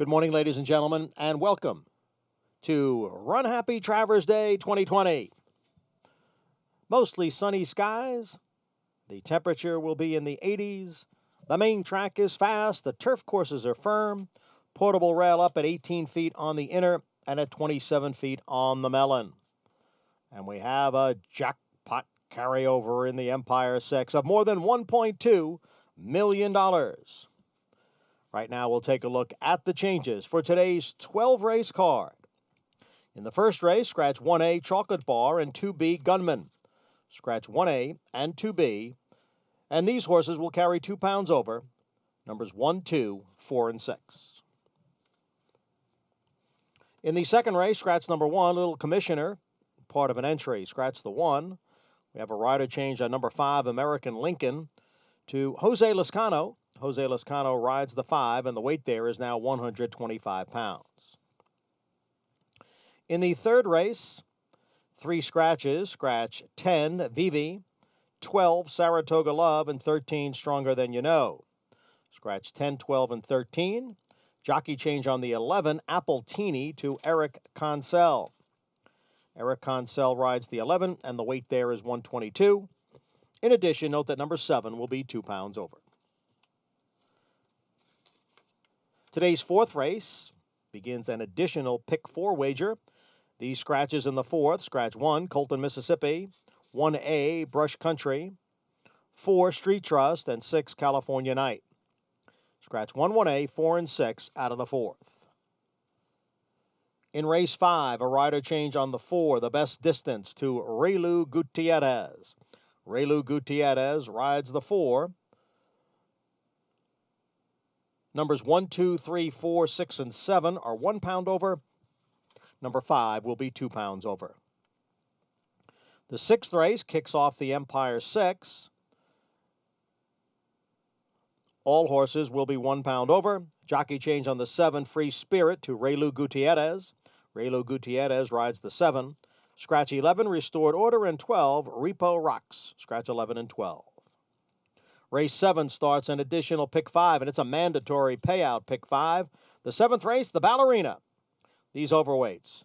Good morning, ladies and gentlemen, and welcome to Run Happy Travers Day 2020. Mostly sunny skies. The temperature will be in the 80s. The main track is fast. The turf courses are firm. Portable rail up at 18 feet on the inner and at 27 feet on the melon. And we have a jackpot carryover in the Empire 6 of more than $1.2 million. Right now, we'll take a look at the changes for today's 12-race card. In the first race, scratch 1A, Chocolate Bar, and 2B, Gunman. Scratch 1A and 2B, and these horses will carry 2 pounds over, numbers 1, 2, 4, and 6. In the second race, scratch number 1, Little Commissioner, part of an entry. Scratch the 1. We have a rider change on number 5, American Lincoln, to Jose Lascano. Jose Lascano rides the 5, and the weight there is now 125 pounds. In the third race, 3 scratches. Scratch 10, Vivi, 12, Saratoga Love, and 13, Stronger Than You Know. Scratch 10, 12, and 13. Jockey change on the 11, Apple Teeny, to Eric Consell. Eric Consell rides the 11, and the weight there is 122. In addition, note that number 7 will be 2 pounds over. Today's fourth race begins an additional pick 4 wager. These scratches in the fourth: scratch 1, Colton, Mississippi, 1A, Brush Country, 4, Street Trust, and 6, California Night. Scratch 1, 1A, 4, and 6 out of the fourth. In race 5, a rider change on the 4, the best distance, to Relu Gutierrez. Relu Gutierrez rides the 4. Numbers 1, 2, 3, 4, 6, and 7 are 1 pound over. Number 5 will be 2 pounds over. The sixth race kicks off the Empire 6. All horses will be 1 pound over. Jockey change on the 7, Free Spirit, to Relu Gutierrez. Relu Gutierrez rides the 7. Scratch 11, Restored Order, and 12, Repo Rocks. Scratch 11 and 12. Race 7 starts an additional pick 5, and it's a mandatory payout pick 5. The 7th race, the Ballerina. These overweights: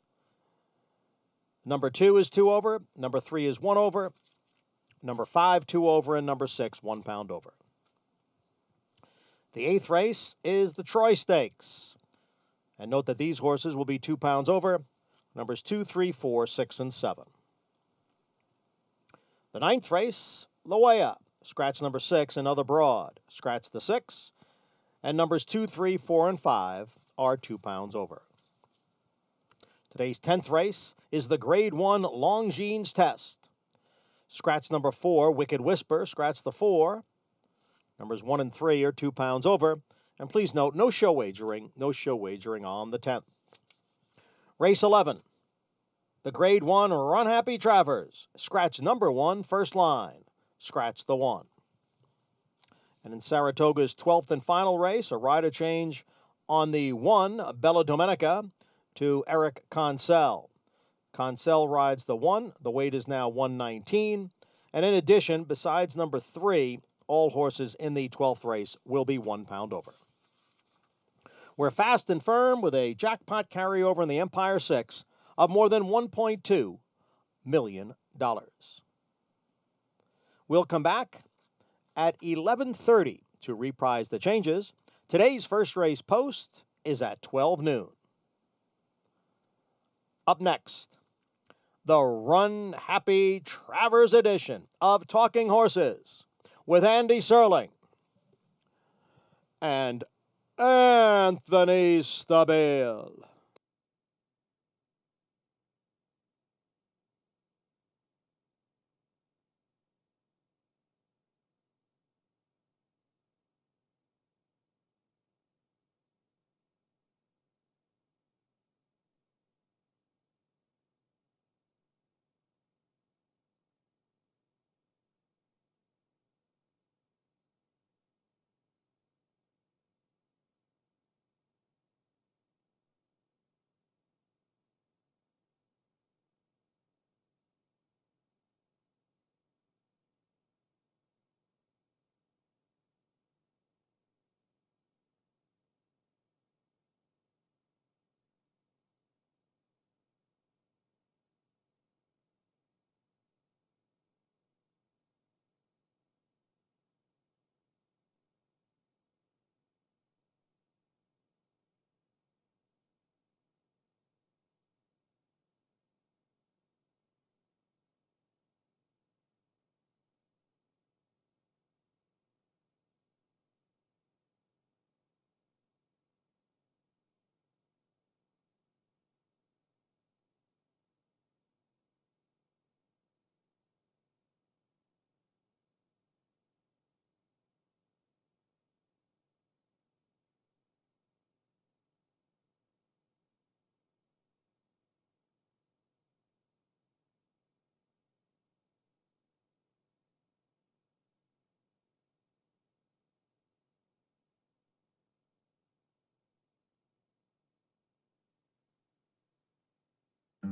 number 2 is 2 over, number 3 is 1 over, number 5, 2 over, and number 6, 1 pound over. The 8th race is the Troy Stakes. And note that these horses will be 2 pounds over, numbers 2, 3, 4, 6, and 7. The 9th race, the Waya. Scratch number 6, Another Broad. Scratch the 6, and numbers 2, 3, 4, and 5 are 2 pounds over. Today's 10th race is the Grade 1 Longines Test. Scratch number 4, Wicked Whisper. Scratch the 4. Numbers 1 and 3 are 2 pounds over. And please note, no show wagering on the 10th. Race 11, the Grade 1 Run Happy Travers. Scratch number 1, First Line. Scratch the 1. And in Saratoga's 12th and final race, a rider change on the 1, Bella Domenica, to Eric Consell. Consell rides the 1. The weight is now 119. And in addition, besides number 3, all horses in the 12th race will be 1 pound over. We're fast and firm with a jackpot carryover in the Empire 6 of more than $1.2 million. We'll come back at 11:30 to reprise the changes. Today's first race post is at 12 noon. Up next, the Run Happy Travers edition of Talking Horses with Andy Serling and Anthony Stabile.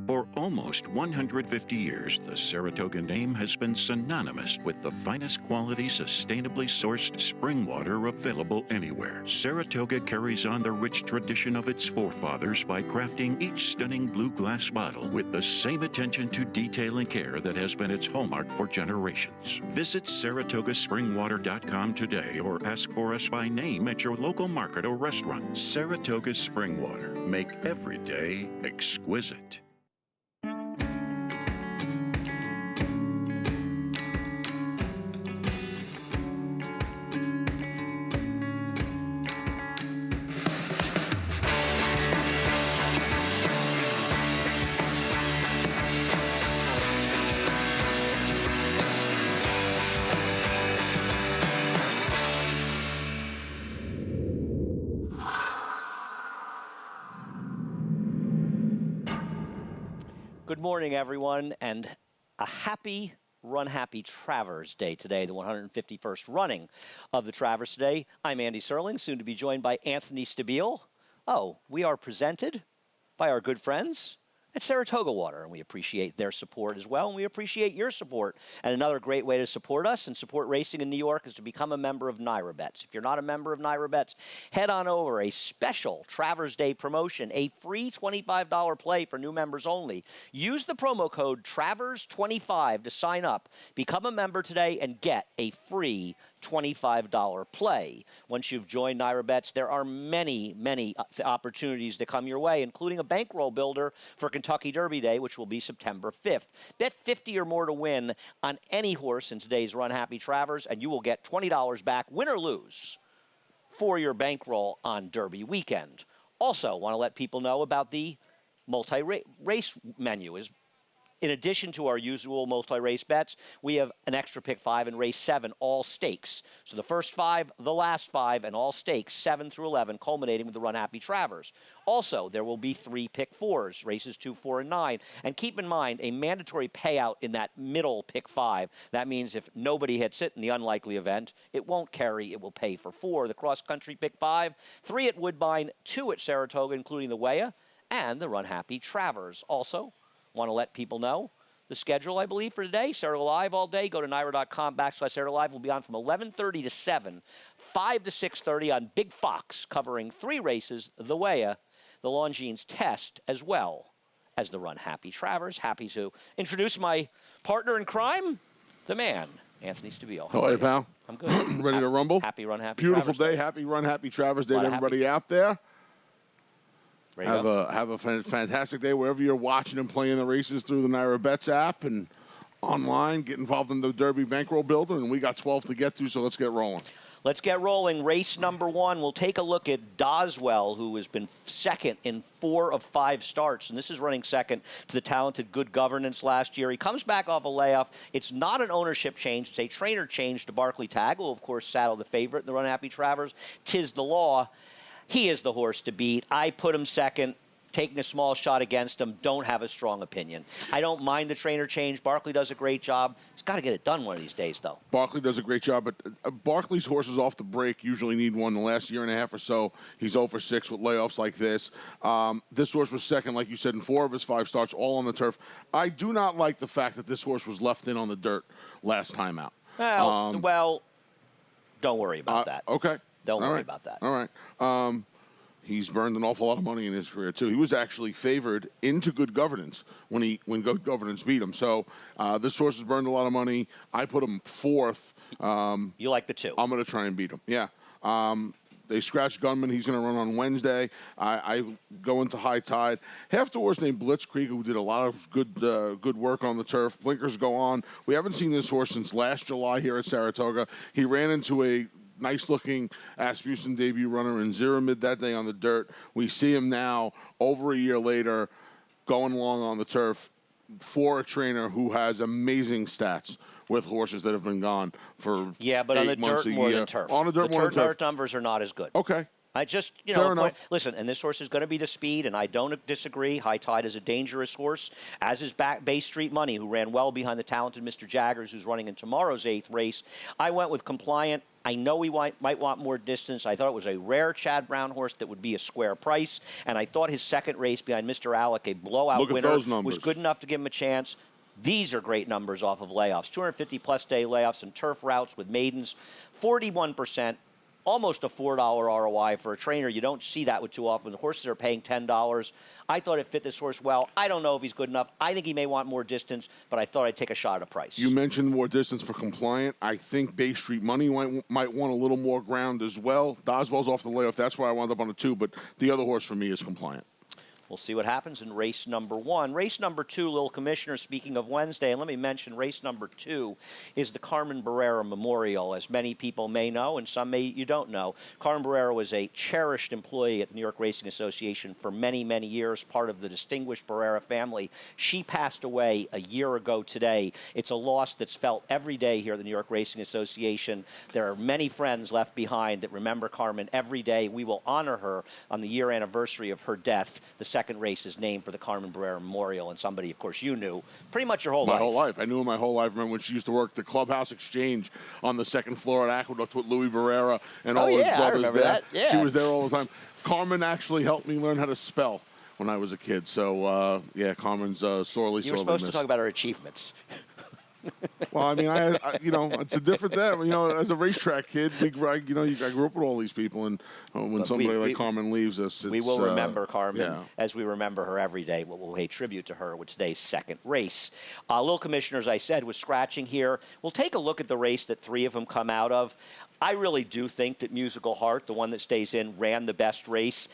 For almost 150 years, the Saratoga name has been synonymous with the finest quality, sustainably sourced spring water available anywhere. Saratoga carries on the rich tradition of its forefathers by crafting each stunning blue glass bottle with the same attention to detail and care that has been its hallmark for generations. Visit SaratogaSpringwater.com today or ask for us by name at your local market or restaurant. Saratoga Spring Water. Make every day exquisite. Good morning, everyone, and a happy Run Happy Travers Day today, the 151st running of the Travers today. I'm Andy Serling, soon to be joined by Anthony Stabile. Oh, we are presented by our good friends at Saratoga Water, and we appreciate their support as well, and we appreciate your support. And another great way to support us and support racing in New York is to become a member of NYRA-Bets. If you're not a member of NYRA-Bets, head on over. A special Travers Day promotion, a free $25 play for new members only. Use the promo code TRAVERS25 to sign up. Become a member today and get a free $25 play. Once you've joined NYRA-Bets, there are many, many opportunities that come your way, including a bankroll builder for Kentucky Derby Day, which will be September 5th. Bet 50 or more to win on any horse in today's Run Happy Travers, and you will get $20 back, win or lose, for your bankroll on Derby weekend. Also, want to let people know about the multi-race menu. In addition to our usual multi-race bets, we have an extra pick 5 in race 7, all stakes. So the first 5, the last 5, and all stakes, 7 through 11, culminating with the Run Happy Travers. Also, there will be 3 pick 4s, races 2, 4, and 9. And keep in mind, a mandatory payout in that middle pick 5. That means if nobody hits it in the unlikely event, it won't carry, it will pay for 4. The cross-country pick 5, 3 at Woodbine, 2 at Saratoga, including the Waya, and the Run Happy Travers. Also, want to let people know the schedule, I believe, for today. Saratoga Live all day. Go to NYRA.com/Saratoga Live. We'll be on from 11:30 to 7, 5 to 6:30 on Big Fox, covering 3 races, the Waya, the Longines Test, as well as the Run Happy Travers. Happy to introduce my partner in crime, the man, Anthony Stabile. How are you, pal? I'm good. Ready to rumble? Happy Run Happy Beautiful Travers day. Happy Run Happy Travers Day to everybody out there. Have a fantastic day wherever you're watching and playing the races through the NYRA-Bets app and online. Get involved in the Derby Bankroll Builder, and we got 12 to get to, so let's get rolling. Let's get rolling. Race number 1. We'll take a look at Doswell, who has been second in 4 of 5 starts, and this is running second to the talented Good Governance last year. He comes back off a layoff. It's not an ownership change. It's a trainer change to Barclay Tagg, who, of course, saddled the favorite in the Run Happy Travers. 'Tis the Law. He is the horse to beat. I put him second, taking a small shot against him. Don't have a strong opinion. I don't mind the trainer change. Barclay does a great job. He's got to get it done one of these days, though. Barclay does a great job, but Barclay's horses off the break usually need one. The last year and a half or so, he's 0 for 6 with layoffs like this. This horse was second, like you said, in 4 of his 5 starts, all on the turf. I do not like the fact that this horse was left in on the dirt last time out. Well, don't worry about that. Okay. Don't worry about that. All right. He's burned an awful lot of money in his career, too. He was actually favored into Good Governance when Good Governance beat him. So this horse has burned a lot of money. I put him 4th. You like the 2. I'm going to try and beat him. Yeah. They scratched Gunman. He's going to run on Wednesday. I go into High Tide. Half the horse named Blitzkrieg, who did a lot of good work on the turf. Blinkers go on. We haven't seen this horse since last July here at Saratoga. He ran into a nice-looking Asmussen debut runner in Zeramid that day on the dirt. We see him now, over a year later, going along on the turf for a trainer who has amazing stats with horses that have been gone for 8 months, on the dirt more year. than turf. On the dirt more than turf. Turf numbers are not as good. Okay. I just, Fair enough. listen, and this horse is going to be the speed, and I don't disagree. High Tide is a dangerous horse, as is Bay Street Money, who ran well behind the talented Mr. Jaggers, who's running in tomorrow's 8th race. I went with Compliant. I know he might want more distance. I thought it was a rare Chad Brown horse that would be a square price, and I thought his second race behind Mr. Alec, a blowout winner, was good enough to give him a chance. These are great numbers off of layoffs. 250-plus day layoffs and turf routes with maidens, 41%. Almost a $4 ROI for a trainer. You don't see that with too often. The horses are paying $10. I thought it fit this horse well. I don't know if he's good enough. I think he may want more distance, but I thought I'd take a shot at a price. You mentioned more distance for Compliant. I think Bay Street Money might want a little more ground as well. Doswell's off the layoff. That's why I wound up on a 2, but the other horse for me is Compliant. We'll see what happens in race number 1. Race number 2, Little Commissioner, speaking of Wednesday, and let me mention race number 2 is the Carmen Barrera Memorial, as many people may know, and some you don't know. Carmen Barrera was a cherished employee at the New York Racing Association for many, many years, part of the distinguished Barrera family. She passed away a year ago today. It's a loss that's felt every day here at the New York Racing Association. There are many friends left behind that remember Carmen every day. We will honor her on the year anniversary of her death. The second race is named for the Carmen Barrera Memorial, and somebody, of course, you knew pretty much your whole life. My whole life. I knew her my whole life. I remember when she used to work the Clubhouse Exchange on the second floor at Aqueduct with Louis Barrera and all his brothers I remember there. that. Yeah. She was there all the time. Carmen actually helped me learn how to spell when I was a kid. So, yeah, Carmen's sorely You were supposed missed. to talk about her achievements. Well, I mean, it's a different thing. As a racetrack kid, I grew up with all these people, and when somebody like Carmen leaves us, we will remember Carmen yeah. as we remember her every day. We'll pay tribute to her with today's second race. Little Commissioner, as I said, was scratching here. We'll take a look at the race that 3 of them come out of. I really do think that Musical Heart, the one that stays in, ran the best race.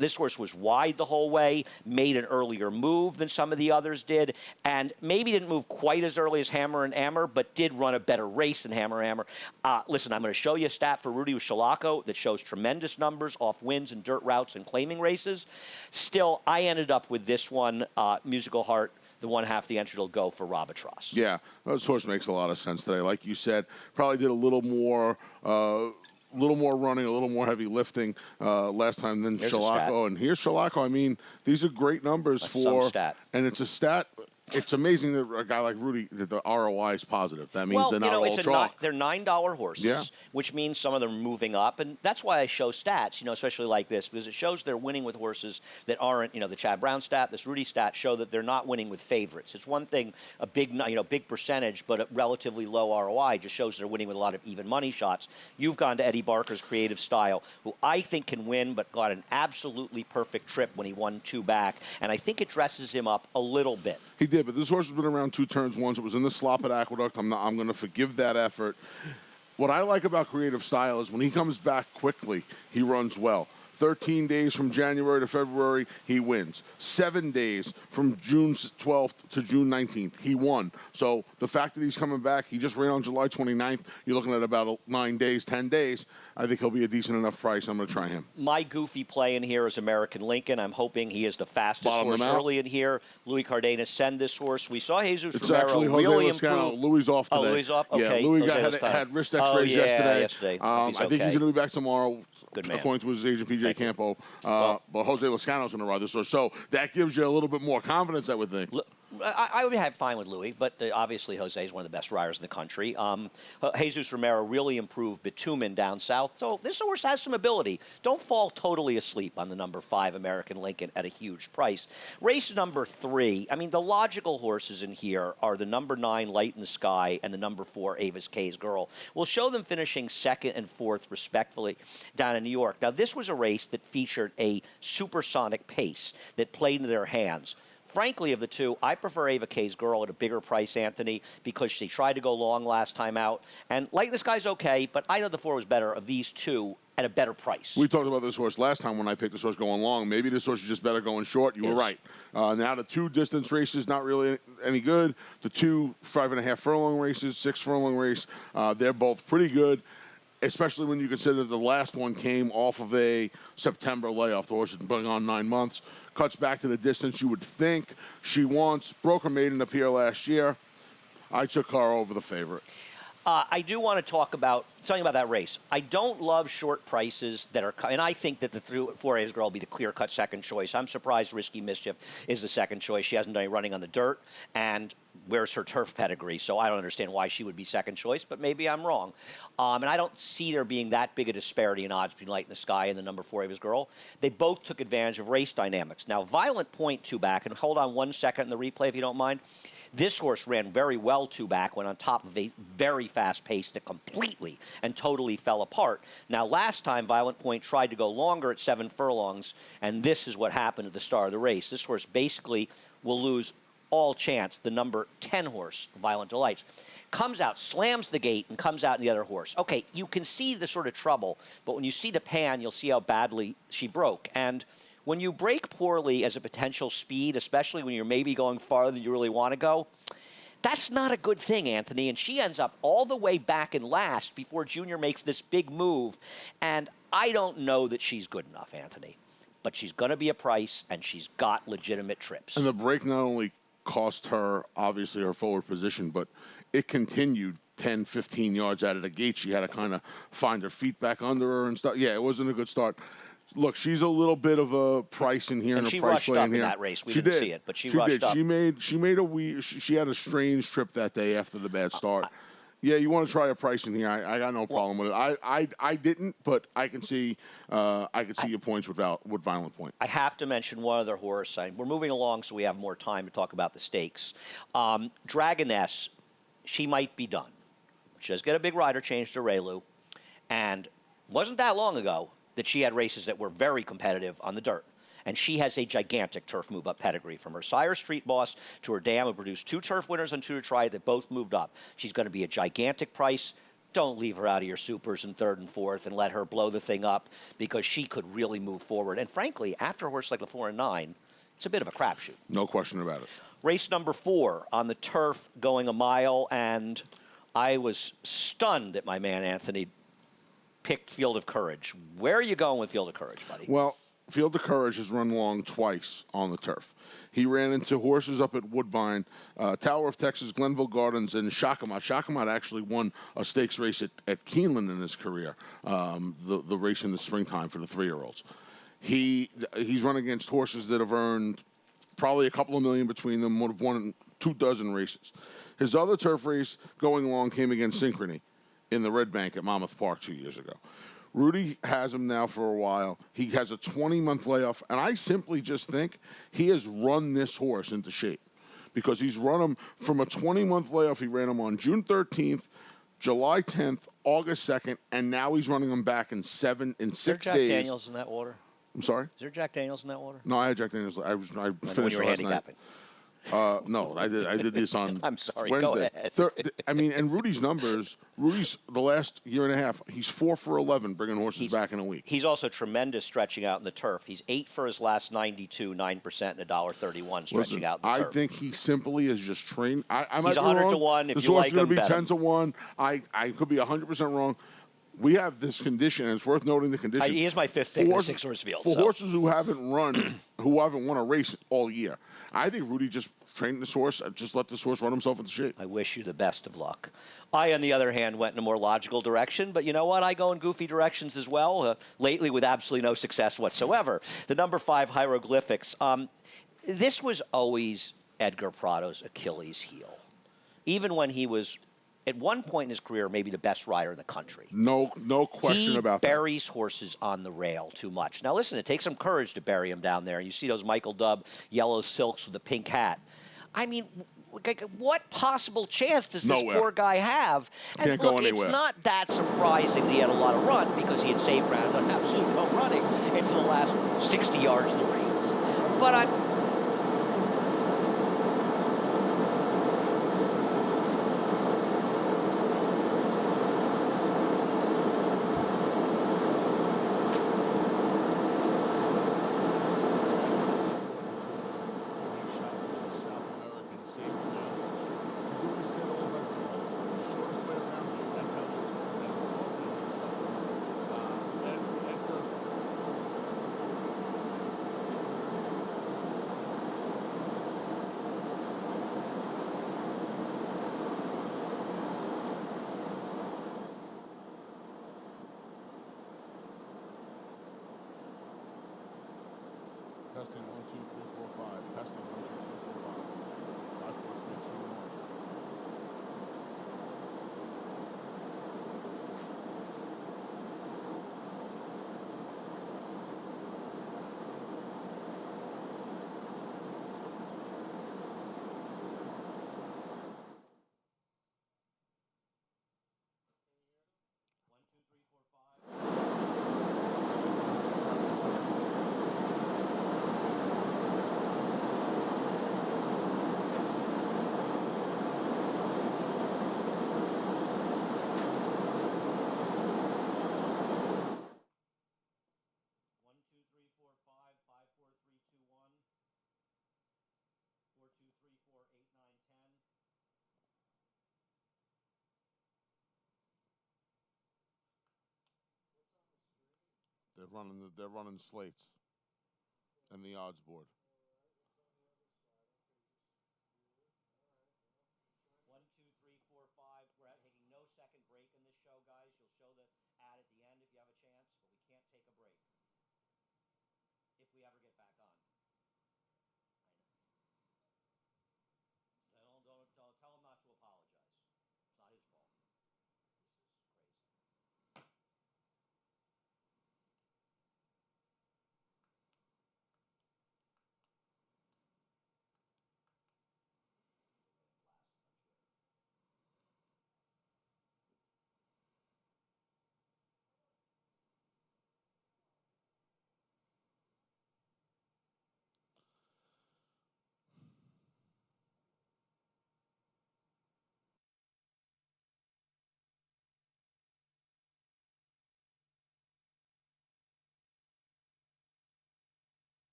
This horse was wide the whole way, made an earlier move than some of the others did, and maybe didn't move quite as early as Hammer and Ammer, but did run a better race than Hammer and Ammer. Listen, I'm going to show you a stat for Rudy Ushalaco that shows tremendous numbers off wins and dirt routes and claiming races. Still, I ended up with this one, Musical Heart. The 1/2 the entry will go for Robatross. Yeah, this horse makes a lot of sense today. Like you said, probably did a little more running, a little more heavy lifting last time than Shalako. And here's Shalako. I mean, these are great numbers for, and it's a stat. It's amazing that a guy like Rudy, that the ROI is positive. That means they're not all chalk. They're $9 horses, which means some of them are moving up. And that's why I show stats, especially like this, because it shows they're winning with horses that aren't, the Chad Brown stat, this Rudy stat show that they're not winning with favorites. It's one thing, a big percentage, but a relatively low ROI just shows they're winning with a lot of even money shots. You've gone to Eddie Barker's Creative Style, who I think can win, but got an absolutely perfect trip when he won 2 back. And I think it dresses him up a little bit. He did, but this horse has been around 2 turns once. It was in the slop at Aqueduct. I'm going to forgive that effort. What I like about Creative Style is when he comes back quickly, he runs well. 13 days from January to February, he wins. 7 days from June 12th to June 19th, he won. So the fact that he's coming back, he just ran on July 29th. You're looking at about 9 days, 10 days. I think he'll be a decent enough price. I'm going to try him. My goofy play in here is American Lincoln. I'm hoping he is the fastest horse early in here. Louis Cardenas send this horse. We saw Jesus Romero really improve. Louis off today. Oh, Louis off? Okay. Yeah, Louis had wrist X-rays yesterday. I think he's going to be back tomorrow. Good man. According to his agent, PJ Campo. But Jose Lozcano's going to ride this horse. So that gives you a little bit more confidence, I would think. I would have fine with Louis, but obviously Jose is one of the best riders in the country. Jesus Romero really improved Bitumen down south. So this horse has some ability. Don't fall totally asleep on the number 5 American Lincoln at a huge price. Race number 3, I mean, the logical horses in here are the number 9 Light in the Sky and the number 4 Avis K's Girl. We'll show them finishing 2nd and 4th respectively down in New York. Now, this was a race that featured a supersonic pace that played into their hands. Frankly, of the two, I prefer Ava K's Girl at a bigger price, Anthony, because she tried to go long last time out. And Light in the Sky's okay, but I thought the 4 was better of these two at a better price. We talked about this horse last time when I picked this horse going long. Maybe this horse is just better going short. You were right. Now the 2 distance races, not really any good. The 2 5.5 furlong races, 6 furlong race, they're both pretty good, especially when you consider the last one came off of a September layoff. The horse has been putting on 9 months. Cuts back to the distance you would think she wants. Broke her maiden up here last year. I took her over the favorite. I do want to talk about something about that race. I don't love short prices that are, and I think that the 4A's girl will be the clear-cut second choice. I'm surprised Risky Mischief is the second choice. She hasn't done any running on the dirt, and where's her turf pedigree? So I don't understand why she would be second choice, but maybe I'm wrong. And I don't see there being that big a disparity in odds between Light in the Sky and the number 4A's girl. They both took advantage of race dynamics. Now, Violent Point two back, and hold on 1 second in the replay if you don't mind. This horse ran very well two back, went on top of a very fast pace that completely and totally fell apart. Now, last time, Violent Point tried to go longer at 7 furlongs, and this is what happened at the start of the race. This horse basically will lose all chance. The number 10 horse, Violent Delights, comes out, slams the gate, and comes out in the other horse. Okay, you can see the sort of trouble, but when you see the pan, you'll see how badly she broke. And when you break poorly as a potential speed, especially when you're maybe going farther than you really want to go, that's not a good thing, Anthony. And she ends up all the way back in last before Junior makes this big move. And I don't know that she's good enough, Anthony. But she's going to be a price, and she's got legitimate trips. And the break not only cost her, obviously, her forward position, but it continued 10, 15 yards out of the gate. She had to kind of find her feet back under her and stuff. Yeah, it wasn't a good start. Look, she's a little bit of a price in here and a price play in here. She rushed up in that race. We didn't see it, but she rushed up. She had a strange trip that day after the bad start. Yeah, you want to try a price in here? I got no problem with it. I didn't, but I can see your points with Violent Point. I have to mention one other horse. We're moving along, so we have more time to talk about the stakes. Dragoness, she might be done. She does get a big rider change to Raylu, and wasn't that long ago that she had races that were very competitive on the dirt. And she has a gigantic turf move-up pedigree, from her sire Street Boss to her dam, who produced 2 turf winners and 2 to try that both moved up. She's going to be a gigantic price. Don't leave her out of your supers in 3rd and 4th and let her blow the thing up, because she could really move forward. And frankly, after a horse like the 4 and 9, it's a bit of a crapshoot. No question about it. Race number 4 on the turf, going a mile, and I was stunned that my man Anthony picked Field of Courage. Where are you going with Field of Courage, buddy? Well, Field of Courage has run long twice on the turf. He ran into horses up at Woodbine, Tower of Texas, Glenville Gardens, and Shakamat. Shakamat actually won a stakes race at Keeneland in his career, the race in the springtime for the 3-year-olds. He's run against horses that have earned probably a couple of million between them, would have won 24 races. His other turf race going long came against Synchrony in the Red Bank at Monmouth Park 2 years ago. Rudy has him now for a while. He has a 20-month layoff, and I simply just think he has run this horse into shape, because he's run him from a 20-month layoff. He ran him on June 13th, July 10th, August 2nd, and now he's running him back in 6 days. Is there Jack Daniels in that water? I'm sorry? Is there Jack Daniels in that water? No, I had Jack Daniels. I finished when you were last handicapping. night. No, I did this on I'm sorry, Wednesday. go ahead. And Rudy's numbers, the last year and a half, he's 4 for 11 bringing horses back in a week. He's also tremendous stretching out in the turf. He's 8 for his last 92, 9%, and $1.31 stretching out in the turf. I think he simply is just trained. I might He's be 100 wrong. to 1. If this you horse like is going him, to be bet 10 him. to 1. I could be 100% wrong. We have this condition, and it's worth noting the condition. He is my 5th pick in the 6-horse field. For horses who haven't run, who haven't won a race all year, I think Rudy just trained this horse, just let this horse run himself into shape. I wish you the best of luck. I, on the other hand, went in a more logical direction, but you know what? I go in goofy directions as well, lately with absolutely no success whatsoever. The number 5, Hieroglyphics. This was always Edgar Prado's Achilles heel. Even when he was, at one point in his career, maybe the best rider in the country. No question about that. He buries horses on the rail too much. Now, listen, it takes some courage to bury him down there. You see those Michael Dubb yellow silks with the pink hat. I mean, what possible chance does this poor guy have? And Can't look, go anywhere. It's not that surprising that he had a lot of run, because he had saved ground on absolute no running into the last 60 yards of the race. But I'm... They're running slates and the odds board. 1, 2, 3, 4, 5. We're taking no second break in this show, guys. You'll show the ad at the end if you have a chance, but we can't take a break if we ever get back on. Don't tell him not to apologize. It's not his fault. This is crazy.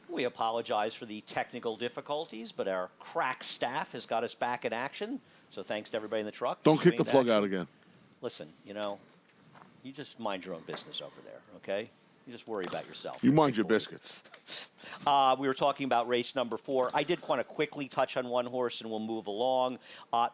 We apologize for the technical difficulties, but our crack staff has got us back in action. So thanks to everybody in the truck. Don't kick the plug out again. Listen, you just mind your own business over there, okay? You just worry about yourself. You mind your biscuits. We were talking about race number 4. I did want to quickly touch on one horse, and we'll move along.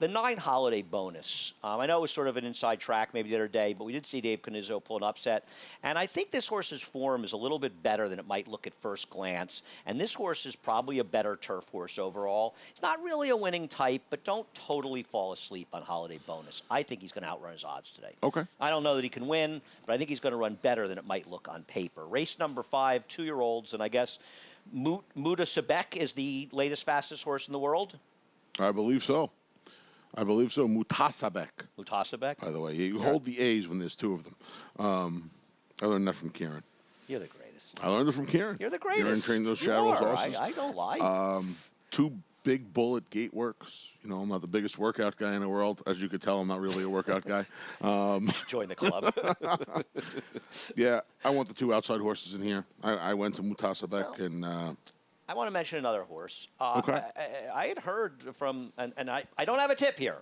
The 9 Holiday Bonus. I know it was sort of an inside track maybe the other day, but we did see Dave Canizzo pull an upset. And I think this horse's form is a little bit better than it might look at first glance. And this horse is probably a better turf horse overall. It's not really a winning type, but don't totally fall asleep on Holiday Bonus. I think he's going to outrun his odds today. Okay. I don't know that he can win, but I think he's going to run better than it might look on paper. Race number 5, 2-year-olds, and I guess Muta Sebek is the latest fastest horse in the world? I believe so. Mutasabek. Mutasabek? By the way, you hold the A's when there's 2 of them. I learned that from Kieran. You're the greatest. I learned it from Kieran. You're the greatest. Kieran trained those You Shadows are. horses. I don't lie. 2 big bullet gate works. I'm not the biggest workout guy in the world. As you could tell, I'm not really a workout guy. Join the club. Yeah, I want the 2 outside horses in here. I went to Mutasabek and... I want to mention another horse. Okay. I had heard from, and I don't have a tip here,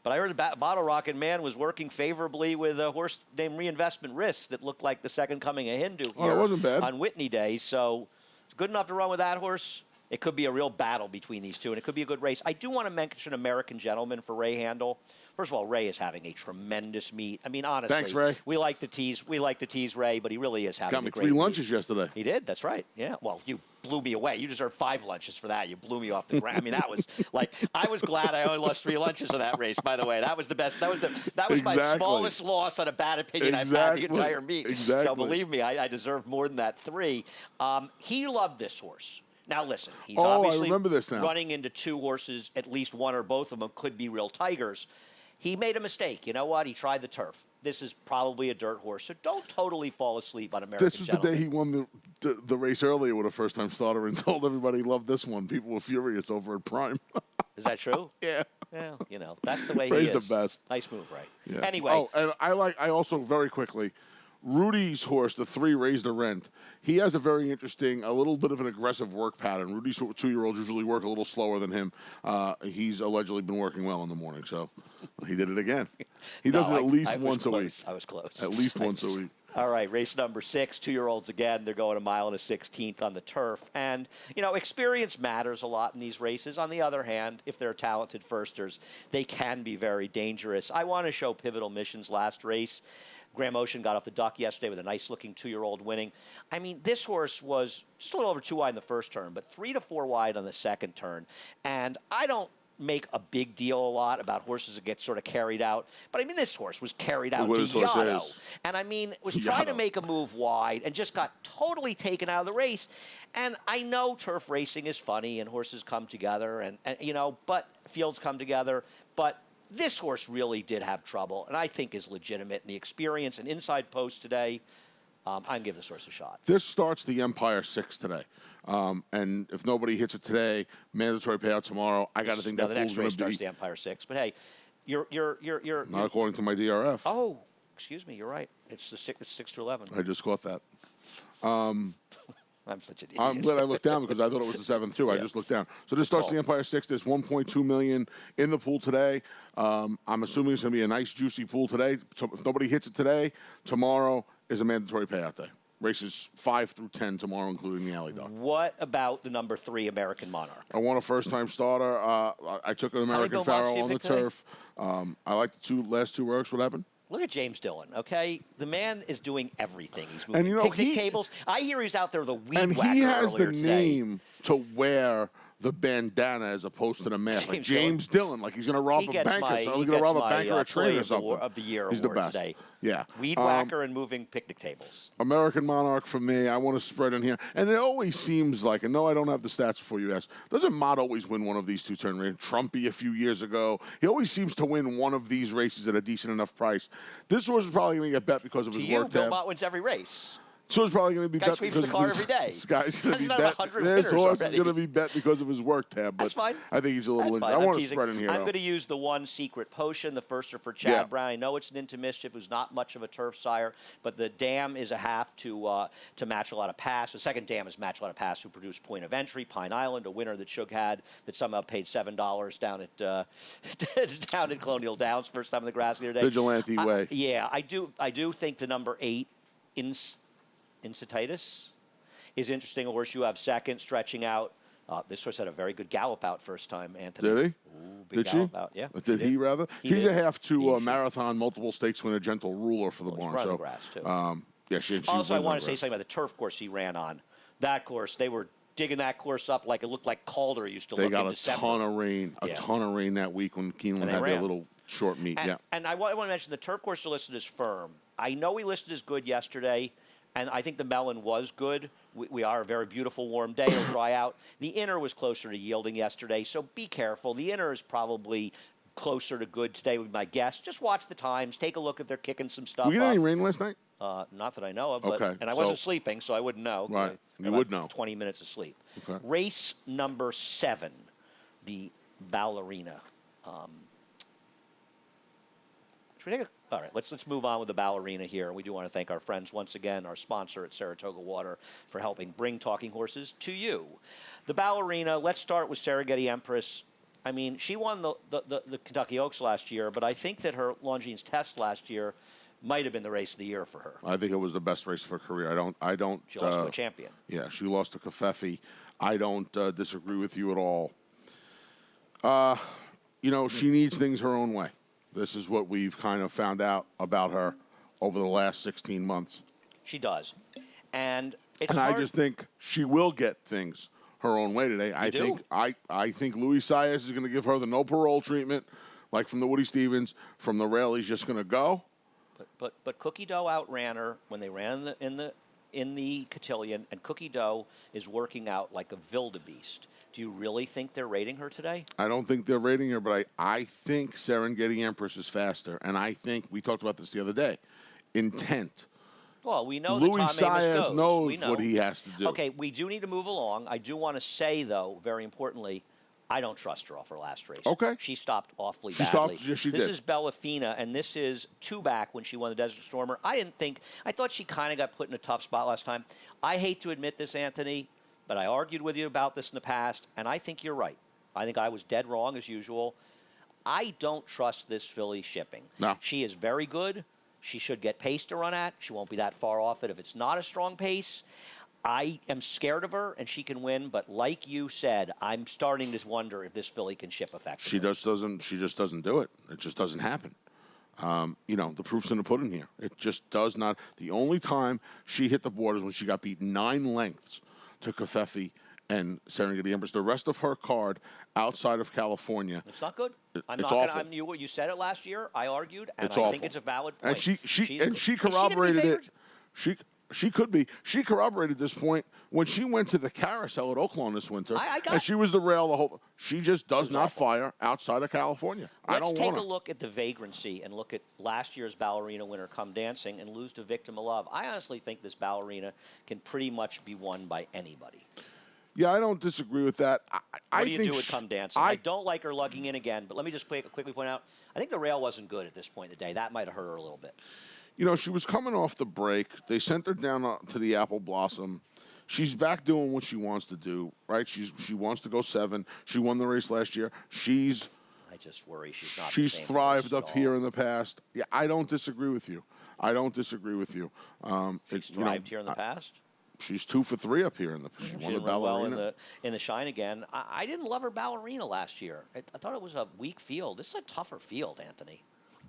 but I heard Bottle Rocket Man was working favorably with a horse named Reinvestment Risk that looked like the second coming of Hindu here it wasn't bad. on Whitney Day. So it's good enough to run with that horse. It could be a real battle between these 2, and it could be a good race. I do want to mention American Gentleman for Ray Handel. First of all, Ray is having a tremendous meet. I mean, honestly, Thanks, Ray. We like to tease Ray, but he really is having Got me a great 3 meet. lunches yesterday. He did. That's right. Yeah. Well, you blew me away. You deserve 5 lunches for that. You blew me off the ground. I mean, that was like, I was glad I only lost 3 lunches in that race. By the way, that was the best. That was my Exactly. smallest loss on a bad opinion I've had the entire meet. Exactly. So believe me, I deserved more than that 3. He loved this horse. Now listen, he's I obviously remember this now. running into 2 horses. At least one or both of them could be real tigers. He made a mistake. You know what? He tried the turf. This is probably a dirt horse, so don't totally fall asleep on American This is Gentleman. the day he won the race earlier with a first-time starter and told everybody he loved this one. People were furious over at Prime. Is that true? Yeah. Well, that's the way Ray's he is. the best. Nice move, Ray. Yeah. Anyway. Oh, and I also, very quickly, Rudy's horse, the 3 Raised the Rent, he has a very interesting, a little bit of an aggressive work pattern. Rudy's 2-year-olds usually work a little slower than him. He's allegedly been working well in the morning, so he did it again. He does it at least once a week. I was close. At least once a week. All right, race number 6, 2-year-olds again. They're going 1 1/16 on the turf. And, experience matters a lot in these races. On the other hand, if they're talented firsters, they can be very dangerous. I want to show Pivotal Mission's last race. Graham Ocean got off the duck yesterday with a nice-looking 2-year-old winning. I mean, this horse was just a little over 2 wide in the first turn, but 3 to 4 wide on the second turn. And I don't make a big deal a lot about horses that get sort of carried out. But, I mean, this horse was carried out to Yano. And, I mean, was trying to make a move wide and just got totally taken out of the race. And I know turf racing is funny and horses come together and but fields come together. But this horse really did have trouble, and I think is legitimate. And the experience and inside post today, I'm giving the source a shot. This starts the Empire 6 today. And if nobody hits it today, mandatory payout tomorrow. I got to think that the next pool's going race to starts be the Empire 6. But hey, you're not according to my DRF. Oh, excuse me. You're right. It's the 6 to 11. I just caught that. I'm such an idiot. I'm glad I looked down because I thought it was the 7th too. I just looked down. So this starts the Empire 6. There's 1.2 million in the pool today. I'm assuming it's going to be a nice, juicy pool today. So if nobody hits it today, tomorrow is a mandatory payout day. Races 5 through 10 tomorrow, including the Alley Dog. What about the number 3 American Monarch? I want a first-time starter. I took an American Pharaoh on the turf. I like the last two works. What happened? Look at James Dillon, okay? The man is doing everything. He's moving And picnic tables. I hear he's out there the weed and whacker he has the earlier name to wear the bandana as opposed to the mask. Like James Dillon, like he's going to rob a banker. So he's going to rob a banker or a train or something. Of the year he's the award best. Today. Yeah. Weed whacker and moving picnic tables. American Monarch for me. I want to spread in here. And it always seems like, and no, I don't have the stats before you ask, doesn't Mott always win one of these two-turn races? Trumpy a few years ago. He always seems to win one of these races at a decent enough price. This horse is probably going to get bet because of his work Bill tab. Mott wins every race. So it's probably going to be Guy bet sweeps because the car of his, every day. This guy's going to be He's got bet. 100 This winners horse already. is going to be bet because of his work tab. But That's fine. I think he's a little. That's fine. I want to teasing. spread in here. I'm though. going to use the one secret potion. The first are for Chad Brown. I know it's an Into Mischief, who's not much of a turf sire, but the dam is a half to match a lot of pass. The second dam is match a lot of pass, who produced Point of Entry, Pine Island, a winner that Shug had that somehow paid $7 down at down at Colonial Downs first time in the grass the other day. Vigilante way. Yeah, I do think the number 8 Incititus is interesting. Of course, you have second stretching out. This horse had a very good gallop out first time, Anthony. Did he? Ooh, big Did she? Out. Yeah. Did he rather? He's did. a half to marathon, multiple stakes win, a gentle ruler for the barn. Run So, the grass too. yeah, she Also, I wins want on to say grass. something about the turf course he ran on. That course, they were digging that course up like it looked like Calder used to They look got in a December. ton of rain, that week when Keeneland had their ran. little short meet. And, Yeah. and I want to mention the turf course are listed as firm. I know we listed as good yesterday, and I think the melon was good. We are a very beautiful warm day. It'll dry out. The inner was closer to yielding yesterday, so be careful. The inner is probably closer to good today, would be my guess. Just watch the times. Take a look if they're kicking some stuff We get up. any rain last night? Not that I know of. But, Okay, and I so- wasn't sleeping, so I wouldn't know. Right, I you got would know. 20 minutes of sleep. Okay. Race number 7, the Ballerina. Should we take all right, let's move on with the Ballerina here. We do want to thank our friends once again, our sponsor at Saratoga Water, for helping bring talking horses to you. The Ballerina, let's start with Serengeti Empress. I mean, she won the Kentucky Oaks last year, but I think that her Longines Test last year might have been the race of the year for her. I think it was the best race of her career. I don't. She lost to a champion. Yeah, she lost to Kafefi. I don't disagree with you at all. She needs things her own way. This is what we've kind of found out about her over the last 16 months. She does. And it's And hard. I just think she will get things her own way today. I think Louis Saez is going to give her the no parole treatment, like from the Woody Stevens. From the rail, he's just going to go. But Cookie Dough outran her when they ran in the cotillion, and Cookie Dough is working out like a wildebeest. Do you really think they're rating her today? I don't think they're rating her, but I think Serengeti Empress is faster. And I think, we talked about this the other day, intent. Well, we know Louis that Tom Amos Saez knows know. what he has to do. Okay, we do need to move along. I do want to say, though, very importantly, I don't trust her off her last race. Okay. She stopped awfully She badly. stopped, yes, she this did. is Bellafina, and this is 2 back when she won the Desert Stormer. I thought she kind of got put in a tough spot last time. I hate to admit this, Anthony, but I argued with you about this in the past, and I think you're right. I think I was dead wrong, as usual. I don't trust this filly shipping. No. She is very good. She should get pace to run at. She won't be that far off it if it's not a strong pace. I am scared of her, and she can win. But like you said, I'm starting to wonder if this filly can ship effectively. She just doesn't do it. It just doesn't happen. The proof's in the pudding here. It just does not. The only time she hit the board is when she got beat 9 lengths to Kafefi and Serengeti Empress. The rest of her card outside of California. It's not good. It's awful. You said it last year. I argued, and It's I awful. think it's a valid point. And she Is corroborated gonna be it. favored? She could be. She corroborated this point when she went to the carousel at Oaklawn this winter, and she was the rail the whole. She just does not fire outside of California. I don't want her. Let's take a look at the vagrancy and look at last year's Ballerina winner Come Dancing and lose to Victim of Love. I honestly think this Ballerina can pretty much be won by anybody. Yeah, I don't disagree with that. What do you do with Come Dancing? I don't like her lugging in again, but let me just quickly point out, I think the rail wasn't good at this point in the day. That might have hurt her a little bit. You know, she was coming off the break. They sent her down to the Apple Blossom. She's back doing what she wants to do, right? She wants to go 7. She won the race last year. I just worry she's not. She's thrived up here in the past. Yeah, I don't disagree with you. She's thrived here in the past? She's 2 for 3 up here in the. She won the Ballerina. Well in the Shine again. I didn't love her Ballerina last year. I thought it was a weak field. This is a tougher field, Anthony.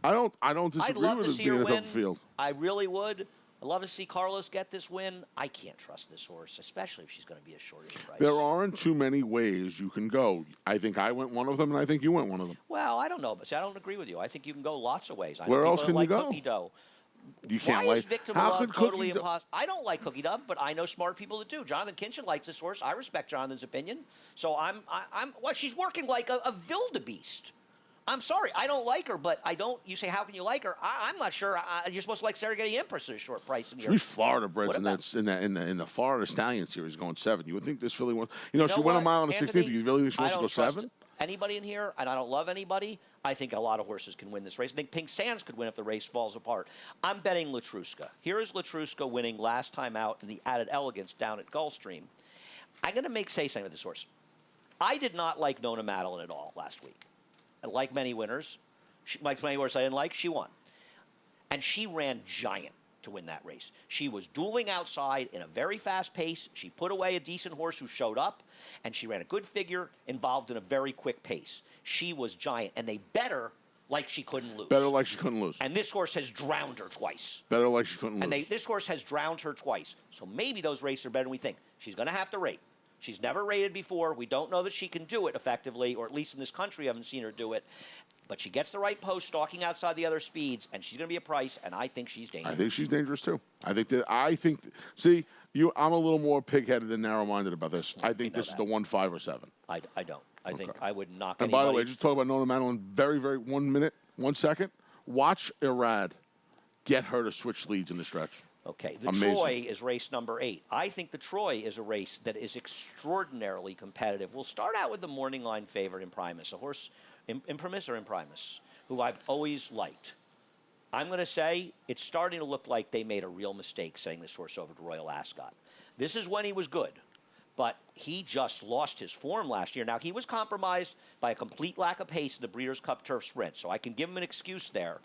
I don't disagree with it being a tougher field. I really would. I'd love to see Carlos get this win. I can't trust this horse, especially if she's going to be a shortish price. There aren't too many ways you can go. I think I went one of them, and I think you went one of them. Well, I don't know, but see, I don't agree with you. I think you can go lots of ways. Where else can you go? Cookie dough. You can't Why is Victim of Love totally impossible? I don't like Cookie Dough, but I know smart people that do. Jonathan Kinchin likes this horse. I respect Jonathan's opinion. So well, she's working like a wildebeest. I'm sorry, I don't like her, but I don't. You say, how can you like her? I'm not sure. You're supposed to like Serengeti Empress at a short price. Three Florida breds in the Florida Stallion series going 7. You would think this filly wants. You know, she went a mile on the 16th. You really think she wants to go 7? Anybody in here, and I don't love anybody. I think a lot of horses can win this race. I think Pink Sands could win if the race falls apart. I'm betting Latruska. Here is Latruska winning last time out in the Added Elegance down at Gulfstream. I'm going to say something with this horse. I did not like Nona Madeline at all last week. Like many winners, like many horses I didn't like, she won. And she ran giant to win that race. She was dueling outside in a very fast pace. She put away a decent horse who showed up, and she ran a good figure involved in a very quick pace. She was giant, and they bet her like she couldn't lose. Better like she couldn't lose. And this horse has drowned her twice. Better like she couldn't lose. And this horse has drowned her twice. So maybe those races are better than we think. She's going to have to rate. She's never rated before. We don't know that she can do it effectively, or at least in this country, I haven't seen her do it. But she gets the right post, stalking outside the other speeds, and she's going to be a price, and I think she's dangerous. I think she's dangerous, too. See, I'm a little more pig-headed and narrow-minded about this. I think this is the 1, 5, or 7. I don't. I think I would knock And by the way, just talk about Nona Madeline very, very 1 minute, 1 second. Watch Irad get her to switch leads in the stretch. Okay, the Troy is race number 8. I think the Troy is a race that is extraordinarily competitive. We'll start out with the morning line favorite, Imprimis, a horse, Imprimis or Imprimis, who I've always liked. I'm going to say it's starting to look like they made a real mistake saying this horse over to Royal Ascot. This is when he was good, but he just lost his form last year. Now, he was compromised by a complete lack of pace in the Breeders' Cup Turf Sprint, so I can give him an excuse there,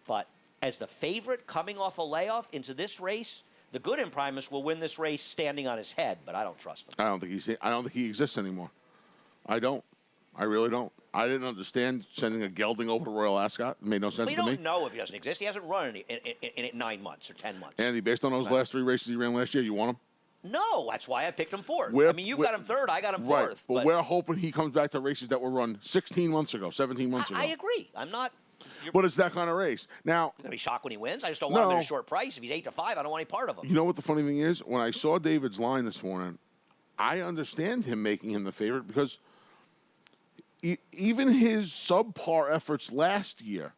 but as the favorite coming off a layoff into this race, the good Imprimis will win this race standing on his head, but I don't trust him. I don't think he exists anymore. I don't. I really don't. I didn't understand sending a gelding over to Royal Ascot. It made no sense to me. We don't know if he doesn't exist. He hasn't run in 9 months or 10 months. Andy, based on those last 3 races he ran last year, you want him? No, that's why I picked him 4th. You got him 3rd, I got him 4th. Right, but we're hoping he comes back to races that were run 16 months ago, 17 months ago. I agree. I'm not. But it's that kind of race. Now, I'm going to be shocked when he wins. I just don't want him at a short price. If he's 8 to 5, I don't want any part of him. You know what the funny thing is? When I saw David's line this morning, I understand him making him the favorite because even his subpar efforts last year,